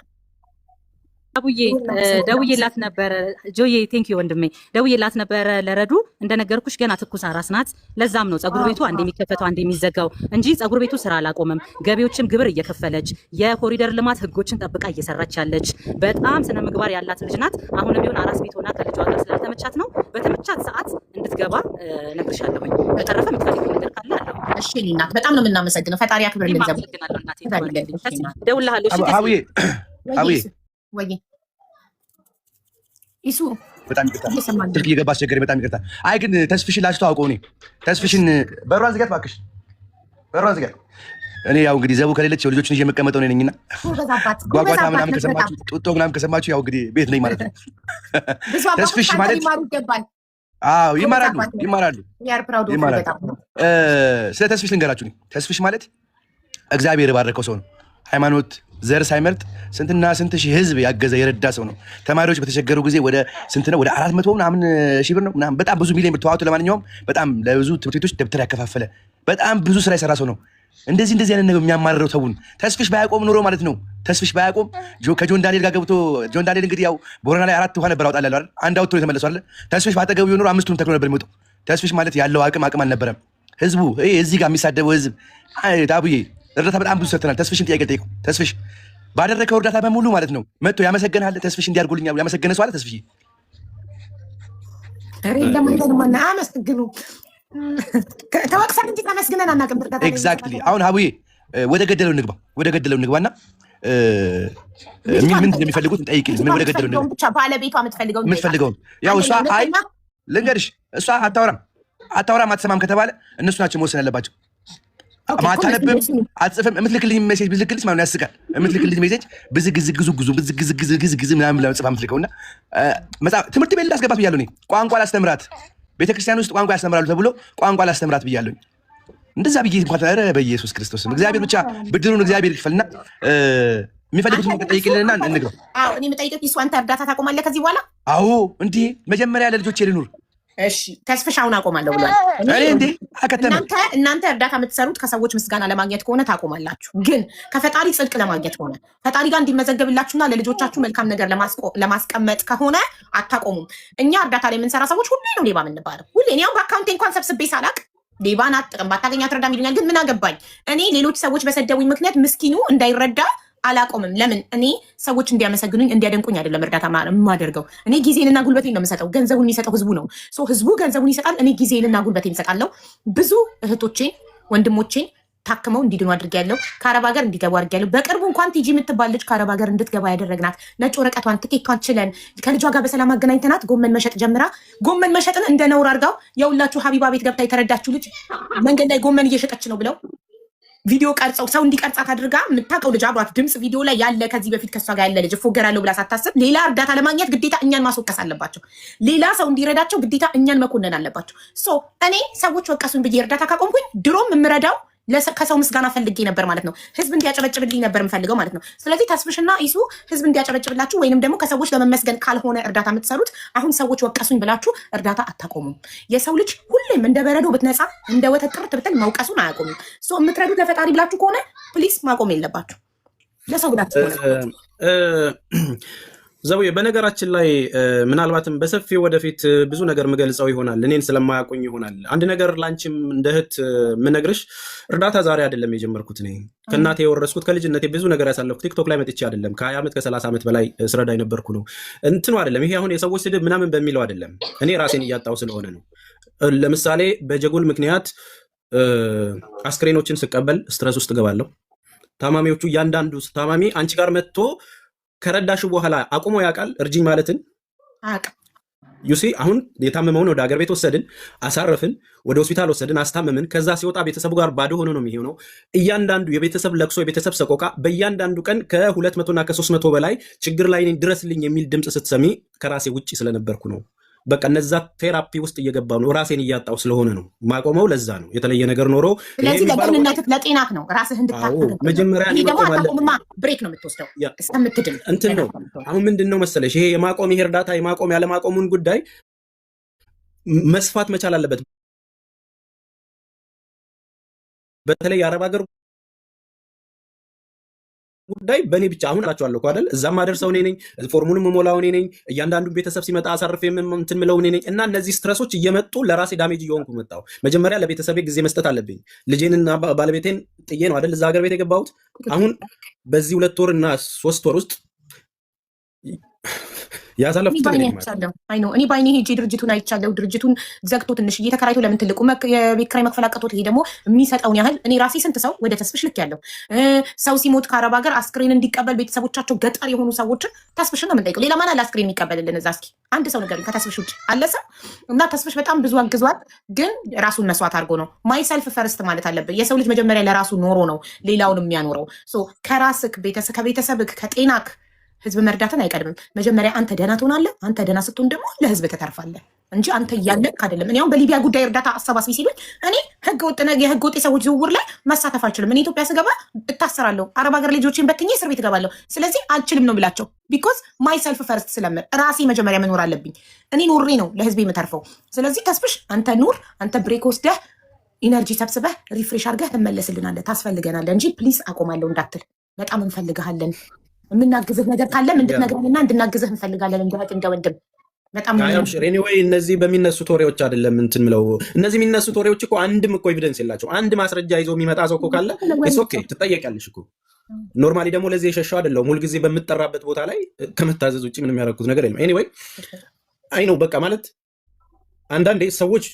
አቡዬ ደውዬላት ነበረ። ጆዬ ቴንኪዩ ወንድሜ፣ ደውዬላት ነበረ ለረዱ። እንደነገርኩሽ ገና ትኩስ አራስ ናት። ለዛም ነው ፀጉር ቤቱ አንድ የሚከፈተው አንድ የሚዘጋው እንጂ ፀጉር ቤቱ ስራ አላቆመም። ገቢዎችም ግብር እየከፈለች የኮሪደር ልማት ህጎችን ጠብቃ እየሰራች ያለች በጣም ስነ ምግባር ያላት ልጅ ናት። አሁንም ቢሆን አራስ ቤት ሆና ከልጇ ጋር ስላልተመቻት ነው። በተመቻት ሰዓት እንድትገባ እነግርሻለሁኝ። በተረፈ የምትፈልጊው ነገር ካለ አለው። እሺ እናት በጣም ነው የምናመሰግነው። ፈጣሪ ያክብርልን። ደውልሃለሁ። አቡዬ ወይ ኢሱ በጣም ይቅርታ ስልክ እየገባ አስቸገረኝ። በጣም ይቅርታ። አይ ግን ተስፍሽን ላስተዋውቀው። እኔ ተስፍሽን በሯን ዝጋት እባክሽ፣ በሯን ዝጋት። እኔ ያው እንግዲህ ዘቡ ከሌለች ልጆችን ይዤ የምቀመጠው እኔ ነኝና ጓጓታ ምናምን ከሰማችሁ ጡጦ ምናምን ከሰማችሁ ያው እንግዲህ ቤት ነኝ ማለት ነው። ተስፍሽ ማለት አዎ ይማራሉ። ስለ ተስፍሽ ልንገራችሁ። ተስፍሽ ማለት እግዚአብሔር የባረከው ሰው ነው። ሃይማኖት ዘር ሳይመርጥ ስንትና ስንት ሺህ ህዝብ ያገዘ የረዳ ሰው ነው። ተማሪዎች በተቸገሩ ጊዜ ወደ ስንት ነው ወደ 400 ምናምን ሺህ ብር ነው ምናምን በጣም ብዙ ሚሊዮን ብር ተዋጡ። ለማንኛውም በጣም ለብዙ ትምህርት ቤቶች ደብተር ያከፋፈለ በጣም ብዙ ስራ የሰራ ሰው ነው። እንደዚህ አይነት ነገር የሚያማርረው ተውን። ተስፍሽ ባያቆም ኑሮ ማለት ነው። ተስፍሽ ባያቆም ከጆን ዳንኤል ጋር ገብቶ ጆን ዳንኤል እንግዲህ ያው ቦረና ላይ 4 ውሃ ነበር አውጣላለሁ አይደል? አንድ አውጥቶ ነው የተመለሰው አይደል? ተስፍሽ ባጠገቡ ቢሆን ኑሮ 5ቱን ተክሎ ነበር የሚወጣው። ተስፍሽ ማለት ያለው አቅም አልነበረም። ህዝቡ እዚህ ጋር የሚሳደበው ህዝብ ታቡዬ እርዳታ በጣም ብዙ ሰጥተናል። ተስፍሽን ጥያቄ ጠይቀው። ተስፍሽ ባደረከው እርዳታ በሙሉ ማለት ነው መጥቶ ያመሰገናል። ተስፍሽ እንዲያርጉልኛል ያመሰገነ ሰው አለ። ተስፍሽ አመሰግኑ ተወቅሰን እንጂ ተመስግነን አናውቅም። ኤግዛክትሊ። አሁን ሀቡዬ ወደ ገደለው እንግባና ምን እንደሚፈልጉት እንጠይቅልኝ። ምን ወደ ገደለው እንግባ ብቻ ባለቤቷ የምትፈልገውን ያው እሷ አይ ልንገርሽ፣ እሷ አታወራም አትሰማም ከተባለ እነሱ ናቸው መወሰን ያለባቸው። ማታነብም አትጽፍም። የምትልክልኝ ሜሴጅ ብትልክልኝ ማለት ያስቃል። የምትልክልኝ ሜሴጅ ብዝግዝግዙ ምናምን ለመጽፋ የምትልከውና ትምህርት ቤት ላስገባት ብያለሁ እኔ። ቋንቋ ላስተምራት ቤተክርስቲያን ውስጥ ቋንቋ ያስተምራሉ ተብሎ ቋንቋ ላስተምራት ብያለሁ። እንደዛ ብዬ እንኳን ኧረ በኢየሱስ ክርስቶስ እግዚአብሔር ብቻ ብድሩን እግዚአብሔር ይክፈልና የሚፈልጉትን ነገር ጠይቅልንና እንግባ። አዎ እኔ የምጠይቅህ እሱ አንተ እርዳታ ታቆማለህ ከዚህ በኋላ? አዎ እንዴ መጀመሪያ ለልጆቼ ልኑር። እሺ ተስፍሽ አሁን አቆማለሁ ብሏል። እናንተ እርዳታ የምትሰሩት ከሰዎች ምስጋና ለማግኘት ከሆነ ታቆማላችሁ። ግን ከፈጣሪ ጽድቅ ለማግኘት ከሆነ ፈጣሪ ጋር እንዲመዘገብላችሁና ለልጆቻችሁ መልካም ነገር ለማስቀመጥ ከሆነ አታቆሙም። እኛ እርዳታ ላይ የምንሰራ ሰዎች ሁሌ ነው ሌባ የምንባለው። ሁሌ እኔ አሁን በአካውንቴ እንኳን ሰብስቤ ሳላቅ ሌባ ናት ጥቅም ባታገኝ አትረዳ ይሉኛል። ግን ምን አገባኝ እኔ ሌሎች ሰዎች በሰደቡኝ ምክንያት ምስኪኑ እንዳይረዳ አላቆምም። ለምን እኔ ሰዎች እንዲያመሰግኑኝ እንዲያደንቁኝ አይደለም እርዳታ የማደርገው። እኔ ጊዜንና ጉልበቴን ነው የምሰጠው። ገንዘቡን የሚሰጠው ህዝቡ ነው። ህዝቡ ገንዘቡን ይሰጣል፣ እኔ ጊዜንና ጉልበቴን እሰጣለሁ። ብዙ እህቶቼን ወንድሞቼን ታክመው እንዲድኑ አድርጌያለሁ። ከአረብ ሀገር እንዲገቡ አድርጌያለሁ። በቅርቡ እንኳን ቲጂ የምትባል ልጅ ከአረብ ሀገር እንድትገባ ያደረግናት ነጭ ወረቀቷን ትኬቷን ችለን ከልጇ ጋር በሰላም አገናኝተናት ጎመን መሸጥ ጀምራ ጎመን መሸጥን እንደ ነውር አድርጋው የሁላችሁ ሀቢባ ቤት ገብታ የተረዳችው ልጅ መንገድ ላይ ጎመን እየሸጠች ነው ብለው ቪዲዮ ቀርጸው ሰው እንዲቀርጻት አድርጋ የምታውቀው ልጅ አብሯት ድምፅ ቪዲዮ ላይ ያለ ከዚህ በፊት ከሷ ጋር ያለ ልጅ እፎገራለሁ ብላ ሳታስብ ሌላ እርዳታ ለማግኘት ግዴታ እኛን ማስወቀስ አለባቸው። ሌላ ሰው እንዲረዳቸው ግዴታ እኛን መኮነን አለባቸው። እኔ ሰዎች ወቀሱን ብዬ እርዳታ ካቆምኩኝ ድሮም የምረዳው ከሰው ምስጋና ፈልጌ ነበር ማለት ነው። ህዝብ እንዲያጨበጭብልኝ ነበር የምፈልገው ማለት ነው። ስለዚህ ተስፍሽና ኢሱ ህዝብ እንዲያጨበጭብላችሁ ወይንም ደግሞ ከሰዎች ለመመስገን ካልሆነ እርዳታ የምትሰሩት አሁን ሰዎች ወቀሱኝ ብላችሁ እርዳታ አታቆሙም። የሰው ልጅ ሁሌም እንደ በረዶ ብትነጻ እንደ ወተት ጥርት ብትል መውቀሱን አያቆሙም። የምትረዱት ለፈጣሪ ብላችሁ ከሆነ ፕሊስ ማቆም የለባችሁ ለሰው ብላችሁ ዘውዬ በነገራችን ላይ ምናልባትም በሰፊው ወደፊት ብዙ ነገር ምገልጸው ይሆናል፣ እኔን ስለማያውቁኝ ይሆናል። አንድ ነገር ላንቺም እንደ እህት ምነግርሽ፣ እርዳታ ዛሬ አይደለም የጀመርኩት። እኔ ከእናቴ የወረስኩት ከልጅነቴ ብዙ ነገር ያሳለፍኩት ቲክቶክ ላይ መጥቼ አይደለም። ከ20 ዓመት ከ30 ዓመት በላይ ስረዳ የነበርኩ ነው። እንትኑ አይደለም ይሄ አሁን የሰዎች ስድብ ምናምን በሚለው አይደለም፣ እኔ ራሴን እያጣው ስለሆነ ነው። ለምሳሌ በጀጎል ምክንያት አስክሬኖችን ስቀበል ስትረስ ውስጥ ገባለሁ። ታማሚዎቹ እያንዳንዱ ታማሚ አንቺ ጋር መጥቶ ከረዳሹ በኋላ አቁሞ ያውቃል እርጅኝ ማለትን ዩሲ አሁን የታመመውን ወደ ሀገር ቤት ወሰድን፣ አሳረፍን፣ ወደ ሆስፒታል ወሰድን፣ አስታመምን። ከዛ ሲወጣ ቤተሰቡ ጋር ባዶ ሆኖ ነው የሚሆነው። እያንዳንዱ የቤተሰብ ለቅሶ፣ የቤተሰብ ሰቆቃ በእያንዳንዱ ቀን ከ200 እና ከ300 በላይ ችግር ላይ ድረስልኝ የሚል ድምፅ ስትሰሚ ከራሴ ውጭ ስለነበርኩ ነው። በቃ እነዛ ቴራፒ ውስጥ እየገባው ነው። ራሴን እያጣው ስለሆነ ነው ማቆመው። ለዛ ነው የተለየ ነገር ኖሮ። ስለዚህ ለጤንነትህ ለጤናክ ነው ራስህ እንድታቆም መጀመሪያ ብሬክ ነው የምትወስደው እስከምትድን እንትን ነው። አሁን ምንድን ነው መሰለሽ ይሄ የማቆም ይሄ እርዳታ የማቆም ያለማቆሙን ጉዳይ መስፋት መቻል አለበት። በተለይ የአረብ ሀገር ጉዳይ በእኔ ብቻ አሁን እላቸዋለሁ አይደል? እዛም አደርሰው እኔ ነኝ፣ ፎርሙንም ሞላው እኔ ነኝ፣ እያንዳንዱን ቤተሰብ ሲመጣ አሳርፌ እንትን ምለው እኔ ነኝ። እና እነዚህ ስትረሶች እየመጡ ለራሴ ዳሜጅ እየሆንኩ መጣሁ። መጀመሪያ ለቤተሰቤ ጊዜ መስጠት አለብኝ። ልጄንና ባለቤቴን ጥዬ ነው አይደል እዛ ሀገር ቤት የገባሁት። አሁን በዚህ 2 ወር እና 3 ወር ውስጥ ያሳለፉት እኔ ባይኔ ሄጄ ድርጅቱን አይቻለሁ። ድርጅቱን ዘግቶ ትንሽ እየተከራይቶ ለምን ትልቁ የቤት ኪራይ መክፈል አቅቶት ይሄ ደግሞ የሚሰጠውን ያህል እኔ ራሴ ስንት ሰው ወደ ተስፍሽ ልክ ያለው ሰው ሲሞት ከአረብ ሀገር አስክሬን እንዲቀበል ቤተሰቦቻቸው ገጠር የሆኑ ሰዎችን ተስፍሽን ነው የምንጠይቀው። ሌላ ማን አለ አስክሬን የሚቀበልልን? እዛ እስኪ አንድ ሰው ነገር ከተስፍሽ ውጭ አለ ሰው? እና ተስፍሽ በጣም ብዙ አግዟል፣ ግን ራሱን መስዋዕት አድርጎ ነው። ማይሰልፍ ፈርስት ማለት አለበት። የሰው ልጅ መጀመሪያ ለራሱ ኖሮ ነው ሌላውን የሚያኖረው። ከራስክ ከቤተሰብክ ከጤናክ ህዝብ መርዳትን አይቀድምም። መጀመሪያ አንተ ደህና ትሆናለህ። አንተ ደህና ስትሆን ደግሞ ለህዝብ ትተርፋለህ እንጂ አንተ እያለቅ አይደለም። እኔ አሁን በሊቢያ ጉዳይ እርዳታ አሰባስቢ ሲሉኝ እኔ የህገ ወጥ የሰዎች ዝውውር ላይ መሳተፍ አልችልም። እኔ ኢትዮጵያ ስገባ እታሰራለሁ። አረብ ሀገር ልጆችን በትኜ እስር ቤት እገባለሁ። ስለዚህ አልችልም ነው ብላቸው። ቢኮዝ ማይ ሰልፍ ፈርስት ስለምር ራሴ መጀመሪያ መኖር አለብኝ። እኔ ኖሬ ነው ለህዝብ የምተርፈው። ስለዚህ ተስፍሽ አንተ ኑር። አንተ ብሬክ ወስደህ ኢነርጂ ሰብስበህ ሪፍሬሽ አድርገህ ትመለስልናለህ። ታስፈልገናለህ እንጂ ፕሊዝ አቆማለሁ እንዳትል። በጣም እንፈልግሃለን። የምናግዝህ ነገር ካለም እንድትነግረንና እንድናግዝህ እንፈልጋለን። እንደ ወንድም በጣም ኤኒዌይ እነዚህ በሚነሱት ወሬዎች አይደለም እንትን ምለው። እነዚህ የሚነሱት ወሬዎች እኮ አንድም እኮ ኤቪደንስ የላቸው። አንድ ማስረጃ ይዞ የሚመጣ ሰው እኮ ካለ ኦኬ ትጠየቂያለሽ እኮ። ኖርማሊ ደግሞ ለዚህ የሸሸው አይደለሁም። ሁልጊዜ በምጠራበት ቦታ ላይ ከመታዘዝ ውጭ ምንም ያደረኩት ነገር የለም። ኤኒዌይ አይ ነው በቃ ማለት አንዳንዴ ሰዎች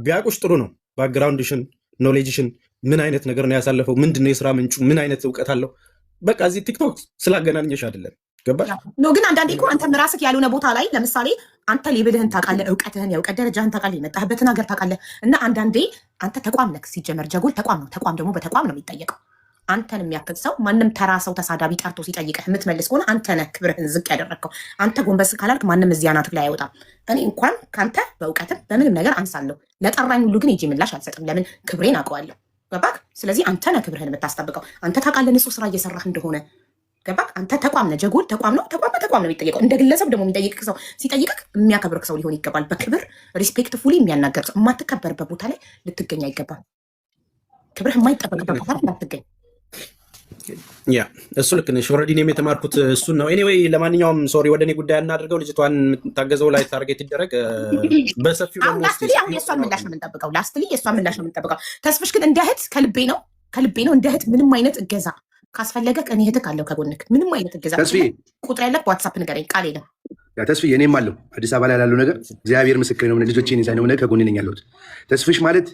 ቢያውቁሽ ጥሩ ነው። ባክግራውንድሽን፣ ኖሌጅሽን፣ ምን አይነት ነገር ነው ያሳለፈው፣ ምንድነው የስራ ምንጩ፣ ምን አይነት እውቀት አለው። በቃ እዚህ ቲክቶክ ስላገናኘሽ አይደለም ገባሽ? ኖ ግን አንዳንዴ እኮ አንተም ራስህ ያልሆነ ቦታ ላይ ለምሳሌ አንተ ሌብልህን ታውቃለህ፣ እውቀትህን የእውቀት ደረጃህን ታውቃለህ፣ የመጣህበትን ሀገር ታውቃለህ። እና አንዳንዴ አንተ ተቋም ነህ። ሲጀመር ጀጎል ተቋም ነው። ተቋም ደግሞ በተቋም ነው የሚጠየቀው። አንተን የሚያክል ሰው ማንም ተራ ሰው ተሳዳቢ ጠርቶ ሲጠይቅህ የምትመልስ ከሆነ አንተ ነህ ክብርህን ዝቅ ያደረግከው። አንተ ጎንበስ ካላልክ ማንም እዚህ አናትህ ላይ አይወጣም። እኔ እንኳን ከአንተ በእውቀትም በምንም ነገር አንሳለሁ። ለጠራኝ ሁሉ ግን ሄጄ ምላሽ አልሰጥም። ለምን? ክብሬን አውቀዋለሁ። ገባክ? ስለዚህ አንተ ነህ ክብርህን የምታስጠብቀው። አንተ ታውቃለህ ንጹህ ስራ እየሰራህ እንደሆነ። ገባክ? አንተ ተቋም ነህ። ጀጎል ተቋም ነው። ተቋም በተቋም ነው የሚጠየቀው። እንደ ግለሰብ ደግሞ የሚጠይቅ ሰው ሲጠይቅህ የሚያከብርህ ሰው ሊሆን ይገባል። በክብር ሪስፔክትፉሊ የሚያናገር ሰው። የማትከበርበት ቦታ ላይ ልትገኝ አይገባም። ክብርህ የማይጠበቅበት ቦታ ላይ እንዳትገኝ። ያ እሱ ልክ ነሽ። ኦልሬዲ እኔም የተማርኩት እሱን ነው። ኤኒዌይ ለማንኛውም ሶሪ፣ ወደ እኔ ጉዳይ እናድርገው። ልጅቷን የምታገዘው ላይ ታርጌት ይደረግ በሰፊው ደግሞ አሁን የእሷን ምላሽ ነው የምንጠብቀው። ላስትሊ የእሷን ምላሽ ነው የምንጠብቀው። ተስፍሽ ግን እንደ እህት ከልቤ ነው እንደ እህት ምንም አይነት እገዛ ካስፈለገ እኔ እህትህ አለው ከጎንክ። ምንም አይነት እገዛ ቁጥር ያለህ በዋትሳፕ ንገረኝ። ቃል የለም ተስፍዬ፣ እኔም አለው አዲስ አበባ ላይ ላለው ነገር እግዚአብሔር ምስክር ነው። ልጆቼን ይዛ ነው ከጎኔ ነኝ ያለሁት። ተስፍሽ ማለት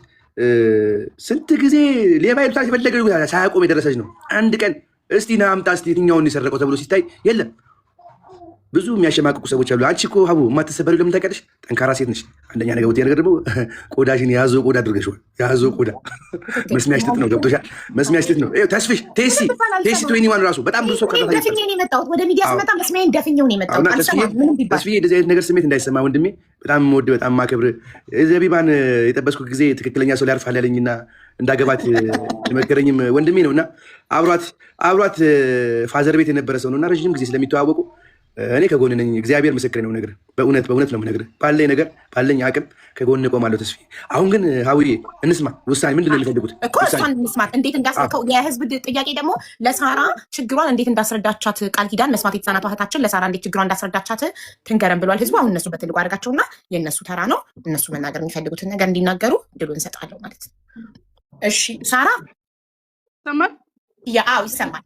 ስንት ጊዜ ሌባ ይሉታል የፈለገ ሳያቆም የደረሰች ነው። አንድ ቀን እስቲ ና አምጣ እስቲ የትኛውን የሰረቀው ተብሎ ሲታይ የለም ብዙ የሚያሸማቅቁ ሰዎች አሉ። አንቺ እኮ ሀቡ የማትሰበሪው ለምን ታውቂያለሽ? ጠንካራ ሴት ነሽ። አንደኛ ነገር ሁለተኛ ነገር ደግሞ ቆዳሽን የያዘው ቆዳ አድርገሽዋል። የያዘው ቆዳ መስሚያሽ ጥጥ ነው። ገብቶሻል? መስሚያሽ ጥጥ ነው። ተስፍሽ ቴሲ 21 ራሱ በጣም ብዙ ሰው ደፍኜ ነው የመጣሁት። ወደ ሚዲያ ስመጣ መስሚያዬን ደፍኜው ነው የመጣሁት። ተስፍዬ እንደዚህ አይነት ነገር ስሜት እንዳይሰማ ወንድሜ፣ በጣም የምወድህ በጣም የማከብር ዘቢባን የጠበስኩ ጊዜ ትክክለኛ ሰው ሊያርፋል ያለኝና እንዳገባት የመከረኝም ወንድሜ ነው እና አብሯት ፋዘር ቤት የነበረ ሰው ነው እና ረዥም ጊዜ ስለሚተዋወቁ እኔ ከጎን ነኝ። እግዚአብሔር ምስክሬ ነው። ነገር በእውነት ነው የምነግርህ። ባለኝ ነገር ባለኝ አቅም ከጎን እቆማለሁ። ተስፋዬ አሁን ግን ሀውዬ እንስማ። ውሳኔ ምንድን ነው የሚፈልጉት? እኮ እሷን እንስማት። እንዴት እንዳስረከው የህዝብ ጥያቄ ደግሞ ለሳራ ችግሯን እንዴት እንዳስረዳቻት ቃል ኪዳን መስማት የተሳናት እህታችን ለሳራ እንዴት ችግሯን እንዳስረዳቻት ትንገረን ብሏል ህዝቡ። አሁን እነሱ በትልቁ አድርጋቸውና የእነሱ ተራ ነው። እነሱ መናገር የሚፈልጉትን ነገር እንዲናገሩ ድሉ እንሰጣለሁ ማለት ነው። እሺ ሳራ ይሰማል? አዎ ይሰማል።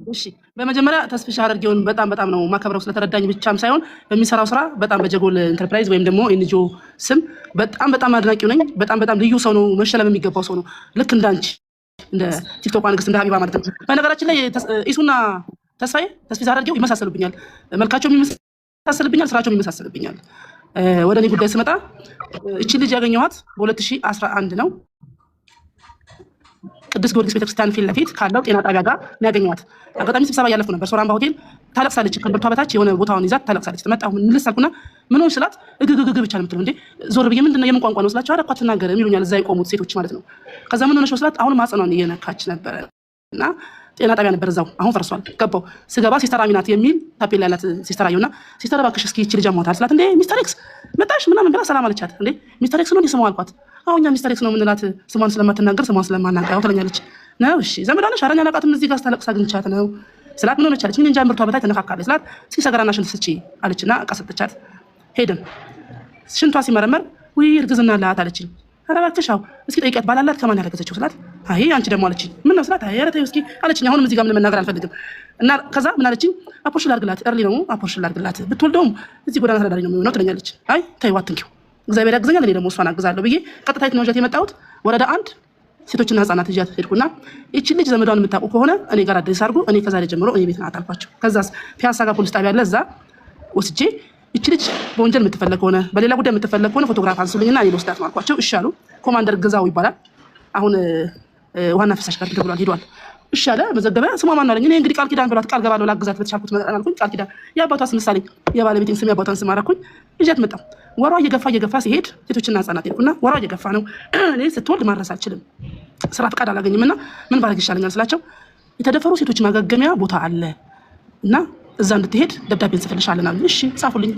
እሺ በመጀመሪያ ተስፍሽ አድርጌውን በጣም ነው ማከብረው። ስለተረዳኝ ብቻም ሳይሆን በሚሰራው ስራ በጣም በጀጎል ኢንተርፕራይዝ ወይም ደግሞ ኤንጂኦ ስም በጣም አድናቂው ነኝ። በጣም ልዩ ሰው ነው። መሸለም የሚገባው ሰው ነው። ልክ እንዳንቺ እንደ ቲክቶክ ንግስት እንደ ሀቢባ ማለት ነው። በነገራችን ላይ ኢሱና ተስፋዬ አድርጌው ይመሳሰሉብኛል። መልካቸውም ይመሳሰልብኛል፣ ስራቸውም ይመሳሰልብኛል። ወደ እኔ ጉዳይ ስመጣ እቺ ልጅ ያገኘኋት በ2011 ነው። ቅዱስ ጊዮርጊስ ቤተክርስቲያን ፊት ለፊት ካለው ጤና ጣቢያ ጋር ያገኘኋት። አጋጣሚ ስብሰባ እያለፍኩ ነበር። ሶራምባ ሆቴል ታለቅሳለች። ከብርቷ በታች የሆነ ቦታውን ይዛት ታለቅሳለች። ተመጣሁ ምንልስ አልኩና ምን ሆንሽ ስላት እግግግ ብቻ ነው የምትለው። እንዴ ዞር ብዬ ምንድን ነው የምን ቋንቋ ነው ስላቸው አረ እኮ አትናገርም ይሉኛል፣ እዛ የቆሙት ሴቶች ማለት ነው። ከዛ ምን ሆነሽ ነው ስላት አሁን ማጸኗን እየነካች ነበረ እና ጤና ጣቢያ ነበር እዛው፣ አሁን ፈርሷል። ገባሁ ስገባ ሲስተር አሚናት የሚል ታፔላ ያላት ሲስተር አየሁና ሲስተር እባክሽ እስኪ ይህች ልጅ አሟታል ስላት እንዴ ሚስተር ኤክስ መጣሽ ምናምን ብላ ሰላም አለቻት። እንዴ ሚስተር ኤክስ ነው እንዴ ስሟ አልኳት። አሁን እኛ ሚስተር ኤክስ ነው የምንላት ስሟን ስለማትናገር ስሟን ስለማናውቀው ትለኛለች። ነው እሺ ዘመድ ነሽ? ኧረ እኔ አላውቃትም እዚህ ጋር ስታለቅስ አግኝቻት ነው ስላት ምን ሆነች አለች። ምን እንጃ ምርቷ በታይ ተነካካለች ስላት እስኪ ሰገራና ሽንት ስጪ አለችና እቃ ሰጠቻት። ሄድን ሽንቷ ሲመረመር ውይ እርግዝና አላት አለችኝ። ኧረ እባክሽ አዎ እስኪ ጠይቂያት ባላላት ከማን ያረገዘችው ስላት አይ አንቺ ደግሞ አለችኝ። ምን ነው ስላት አይ ኧረ ተይው እስኪ አለችኝ። አሁንም እዚህ ጋር ምን መናገር አልፈልግም እና ከዛ ምን አለችኝ አፖርሽን ላድርግላት እርሊ ነው አፖርሽን ላድርግላት ብትወልደውም እዚህ ጎዳና ተዳዳሪ ነው የሚሆነው ትለኛለች። አይ ተይው አትንኪው እግዚአብሔር ያግዘኛል እኔ ደግሞ እሷን አግዛለሁ ብዬ ቀጥታ የት ነው ይዣት የመጣሁት ወረዳ 1 ሴቶችና ህጻናት ይዣት ሄድኩና እቺ ልጅ ዘመዷን የምታውቁ ከሆነ እኔ ጋር አዲስ አድርጎ እኔ ከዛሬ ጀምሮ እኔ ቤት ናት አልኳቸው። ከዛስ ፒያሳ ጋር ፖሊስ ጣቢያ አለ እዛ ወስጄ እቺ ልጅ በወንጀል የምትፈለግ ከሆነ በሌላ ጉዳይ የምትፈለግ ከሆነ ፎቶግራፍ አንሱልኝና እኔ ልወስዳት ነው አልኳቸው። እሺ አሉ። ኮማንደር ግዛው ይባላል አሁን ዋና ፍሳሽ ጋር ተደውሏል ሄዷል። እሺ አለ መዘገበ። ስሟ ማን አለኝ። እኔ እንግዲህ ቃል ኪዳን ብሏት ቃል ገባለሁ ላግዛት በተቻልኩት መጠን አልኩኝ። ቃል ኪዳን የአባቷ ስም ምሳሌ የባለቤቴን ስም የአባቷን ስም አደረኩኝ። ይዣት መጣሁ። ወሯ እየገፋ ሲሄድ ሴቶችና ህጻናት ሄድኩና ወሯ እየገፋ ነው እኔ ስትወልድ ማድረስ አልችልም ስራ ፈቃድ አላገኝም እና ምን ባደርግ ይሻለኛል ስላቸው የተደፈሩ ሴቶች ማገገሚያ ቦታ አለ እና እዛ እንድትሄድ ደብዳቤ እንጽፍልሻለን አሉኝ። እሺ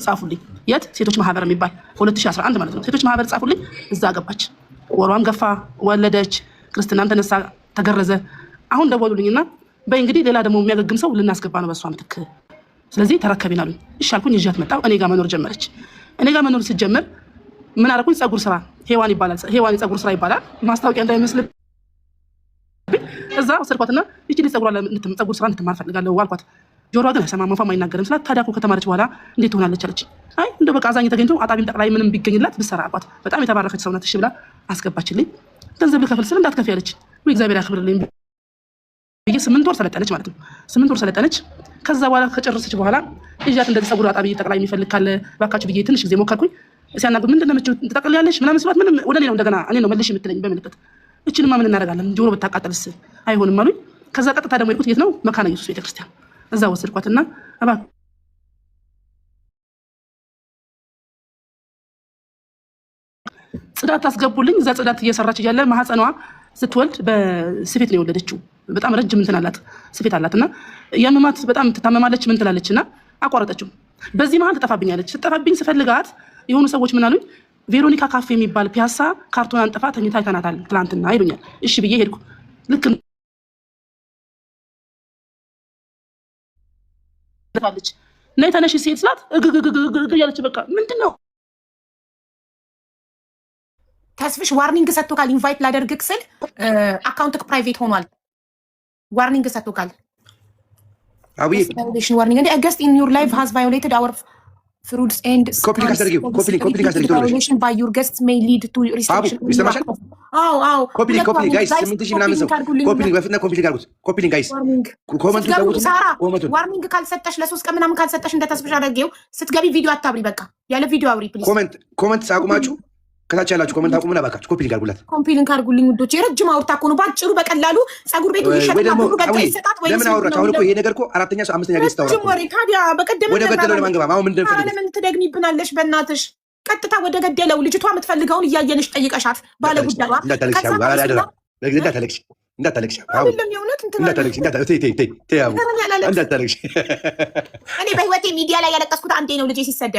ጻፉልኝ። የት ሴቶች ማህበር የሚባል 2011 ማለት ነው። ሴቶች ማህበር ጻፉልኝ። እዛ ገባች። ወሯም ገፋ፣ ወለደች፣ ክርስትናም ተነሳ፣ ተገረዘ። አሁን ደወሉልኝና በይ እንግዲህ ሌላ ደግሞ የሚያገግም ሰው ልናስገባ ነው በሷ ምትክ፣ ስለዚህ ተረከቢን አሉኝ። እሺ አልኩኝ። ይዣት መጣሁ። እኔ ጋር መኖር ጀመረች። እኔ ጋር መኖር ስትጀምር ምን አደረኩኝ? ፀጉር ስራ ሄዋን ይባላል። ሄዋን የፀጉር ስራ ይባላል። ማስታወቂያ እንዳይመስል እዛ ወሰድኳትና ይቺ ልጅ ፀጉር ስራ እንድትማር ፈልጋለሁ አልኳት። ጆሮዋ ግን አይሰማም፣ አፏም አይናገርም ስላት ታዲያ እኮ ከተማረች በኋላ እንዴት ትሆናለች አለች። አይ እንደው በቃ አዛኝ ተገኝቶ አጣቢም ጠቅላይ ምንም ቢገኝላት ብትሰራ አልኳት። በጣም የተባረከች ሰው ናት እሺ ብላ አስገባችልኝ። ገንዘብ ልከፍል ስል እንዳትከፊ አለች። ወይ እግዚአብሔር ያክብርልኝ ብዬ 8 ወር ሰለጠነች ማለት ነው። 8 ወር ሰለጠነች። ከዛ በኋላ ከጨረሰች በኋላ ይዣት እንደዚህ ፀጉር አጣቢ ጠቅላይ የሚፈልግ ካለ ባካችሁ ብዬ ትንሽ ጊዜ ሞከርኩኝ። ሲያናግሩ ምንድን ነው የምትችይው ትጠቅልያለሽ ምናምን ስላት ምንም ወደ እኔ ነው እንደገና እኔ ነው መልሽ የምትለኝ በምልክት እችንማ ምን እናደርጋለን ጆሮ ብታቃጠልስ አይሆንም አሉኝ። ከዛ ቀጥታ ደግሞ የሄድኩት የት ነው መካነ ኢየሱስ ቤተክርስቲያን እዛ ወሰድኳትና እባክህ ጽዳት አስገቡልኝ። እዛ ጽዳት እየሰራች እያለ ማህፀኗ ስትወልድ በስፌት ነው የወለደችው። በጣም ረጅም እንትን አላት ስፌት አላትና የምማት በጣም ትታመማለች ምን ትላለችና አቋረጠችው። በዚህ መሀል ትጠፋብኛለች። ስትጠፋብኝ ስፈልጋት የሆኑ ሰዎች ምን አሉኝ ቬሮኒካ ካፌ የሚባል ፒያሳ ካርቶን አንጥፋ ተኝታ አይተናታል ትላንትና ይሉኛል። እሺ ብዬ ሄድኩ። ልክ ልጅ ነይ ተነሽ ሴት ስላት እግግግግግ እያለች በቃ ምንድን ነው ተስፍሽ ዋርኒንግ ሰጥቶካል። ኢንቫይት ላደርግክ ስል አካውንትክ ፕራይቬት ሆኗል። ዋርኒንግ ሰጥቶካል። አብይ ዋርኒንግ እንደ አገስት ኢን ዩር ላይፍ ሃዝ ቫዮሌትድ አወር fruits and ኮፒሊንግ አድርጊው violation by your guests may lead to restriction አዎ ኮፒሊንግ ጋይስ 8000 ምናምን ሰው ኮፒሊንግ በፍጥነት ኮፒሊንግ አድርጉት። ኮፒሊንግ ጋይስ ኮመንት ታውቁት። ዋርኒንግ ካልሰጠሽ ለ3 ቀን ምናምን ካልሰጠሽ እንደተስብሻ አደረገው ስትገቢ ቪዲዮ አታብሪ። በቃ ያለ ቪዲዮ አብሪ ፕሊዝ። ኮመንት አቁማችሁ ከታች ያላችሁ ኮመንት አቁሙና ባካችሁ ኮፒሊንግ አድርጉላት። ኮፒሊንግ አድርጉልኝ ውዶች። የረጅም አውርታ እኮ ነው ባጭሩ በቀላሉ ጸጉር ቤቱ ይሸጥና ብሩ በቃ ይሰጣት ወይ ለምን አወራችሁ? አሁን እኮ ይሄ ነገር እኮ አራተኛ ሰው አምስተኛ ገጽ ታወራ ወሬ ታዲያ በቀደም ወደ ገደለው ለማንገባ አሁን ምንድን ነው ለምን ትደግሚብናለሽ? በእናትሽ ቀጥታ ወደ ገደለው ልጅቷ የምትፈልገውን እያየንሽ ጠይቀሻት ባለ ጉዳዩ እንዳታለቅሽ እኔ በህይወቴ ሚዲያ ላይ ያለቀስኩት አንዴ ነው ልጄ ሲሰደብ